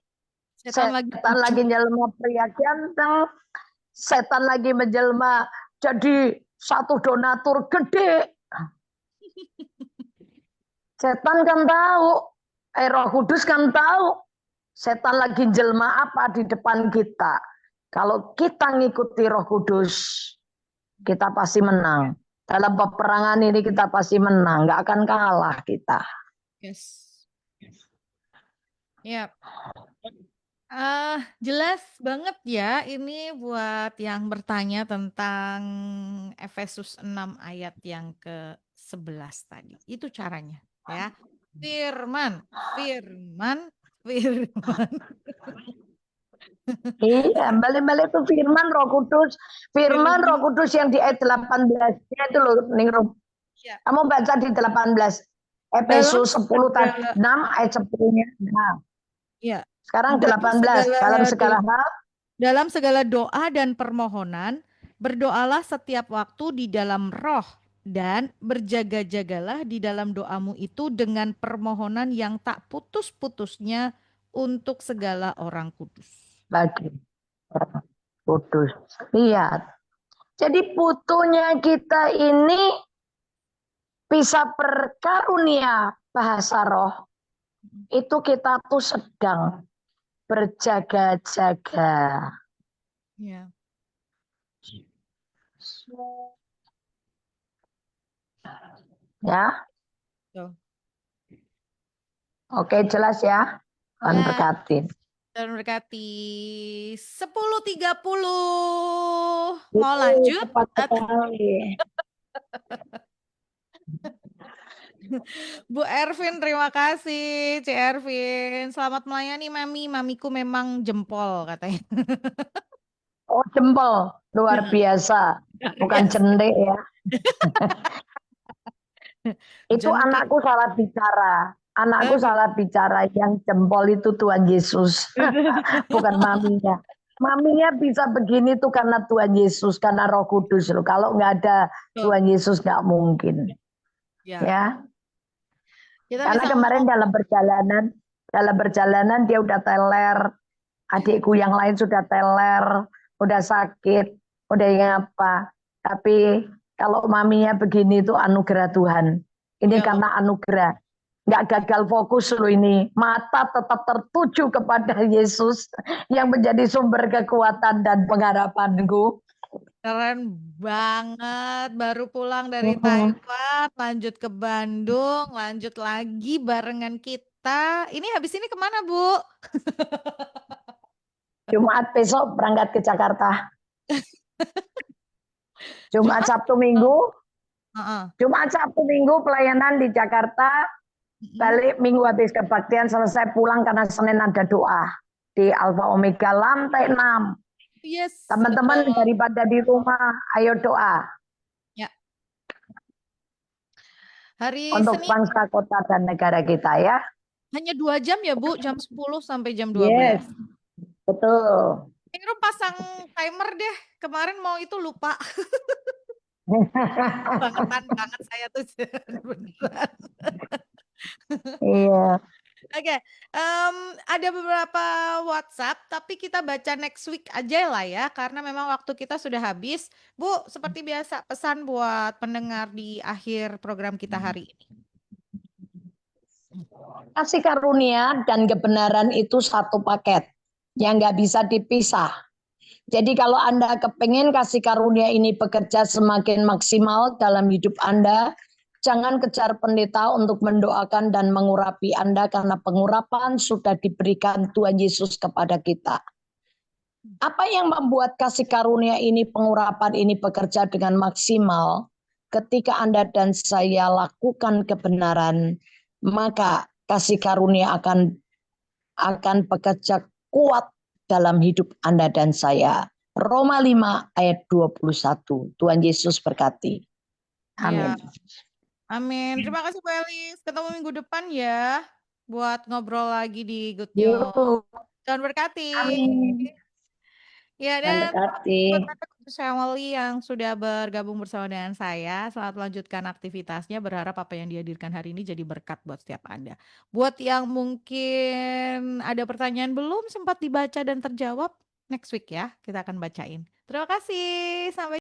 Setan Setan lagi lagi menjelma pria ganteng. Setan lagi menjelma jadi satu donatur gede. Setan kan tahu. Roh Kudus kan tahu. Setan lagi jelma apa di depan kita. Kalau kita ngikuti Roh Kudus, kita pasti menang. Dalam peperangan ini kita pasti menang, nggak akan kalah kita. Yes. Ya. Jelas banget ya ini buat yang bertanya tentang Efesus 6 ayat yang ke-11 tadi. Itu caranya ya. Firman, firman, firman. Iya, balik-balik itu firman Roh Kudus. Firman Roh Kudus yang di ayat 18-nya itu loh, Ningrum. Ya. Kamu baca di 18. Efesus 10 tadi 6 ayat 10-nya. Nah, Ya. sekarang 18. Dalam segala hal. Dalam segala doa dan permohonan, berdoalah setiap waktu di dalam roh dan berjaga-jagalah di dalam doamu itu dengan permohonan yang tak putus-putusnya untuk segala orang kudus. Bagi orang kudus. Lihat. Jadi putunya kita ini bisa berkarunia bahasa roh. Itu kita tuh sedang berjaga-jaga. Ya. Ya. Tuh. Oke, jelas ya. Tuhan Ya. berkatin. Dan berkati 10.30. Mau lanjut? Cepat sekali. Bu Ervin, terima kasih. C. Ervin, selamat melayani Mami. Mamiku memang jempol katanya. Oh, jempol. Luar biasa. Bukan cendek ya. Itu Jentik. anakku salah bicara. Anakku salah bicara. Yang jempol itu Tuhan Yesus. Bukan maminya. Maminya bisa begini tuh karena Tuhan Yesus. Karena Roh Kudus loh. Kalau nggak ada Tuhan Yesus nggak mungkin. Ya. Kita Karena bisa kemarin ngomong. dalam perjalanan dia udah teler. Adikku yang lain sudah teler. Udah sakit. Udah ngapa. Tapi kalau maminya begini itu anugerah Tuhan. Ini Ya, karena anugerah. Nggak gagal fokus loh ini. Mata tetap tertuju kepada Yesus yang menjadi sumber kekuatan dan pengharapanku. keren banget. Baru pulang dari Taiwan, lanjut ke Bandung, lanjut lagi barengan kita. Ini habis ini kemana, Bu? Jumat besok berangkat ke Jakarta. Jumat, Sabtu, Minggu. Jumat, Sabtu, Minggu pelayanan di Jakarta. Balik Minggu habis kebaktian selesai pulang karena Senin ada doa di Alfa Omega lantai 6. Yes. Teman-teman daripada di rumah, ayo doa. Ya. Hari untuk Senin bangsa, kota, dan negara kita ya. hanya 2 jam ya Bu, jam 10 sampai jam 12. Yes, betul. Ningrum pasang timer deh. Kemarin mau itu lupa. Banget saya tuh beneran. Iya. Oke, ada beberapa WhatsApp, tapi kita baca next week aja lah ya, karena memang waktu kita sudah habis. Bu, seperti biasa, pesan buat pendengar di akhir program kita hari ini. Kasih karunia dan kebenaran itu satu paket yang nggak bisa dipisah. Jadi kalau Anda kepengen kasih karunia ini bekerja semakin maksimal dalam hidup Anda, jangan kejar pendeta untuk mendoakan dan mengurapi Anda karena pengurapan sudah diberikan Tuhan Yesus kepada kita. Apa yang membuat kasih karunia ini, pengurapan ini bekerja dengan maksimal? Ketika Anda dan saya lakukan kebenaran, maka kasih karunia akan bekerja kuat dalam hidup Anda dan saya. Roma 5 ayat 21. Tuhan Yesus berkati. Iya. Amin. Amin. Terima kasih Bu Elis. Ketemu minggu depan ya. Buat ngobrol lagi di Good News. Yuk, Tuhan berkati. amin. Ya, Tuhan dan berkati. buat Anda Good Family yang sudah bergabung bersama dengan saya, selamat melanjutkan aktivitasnya. Berharap apa yang dihadirkan hari ini jadi berkat buat setiap Anda. Buat yang mungkin ada pertanyaan belum sempat dibaca dan terjawab, next week ya kita akan bacain. Terima kasih. Sampai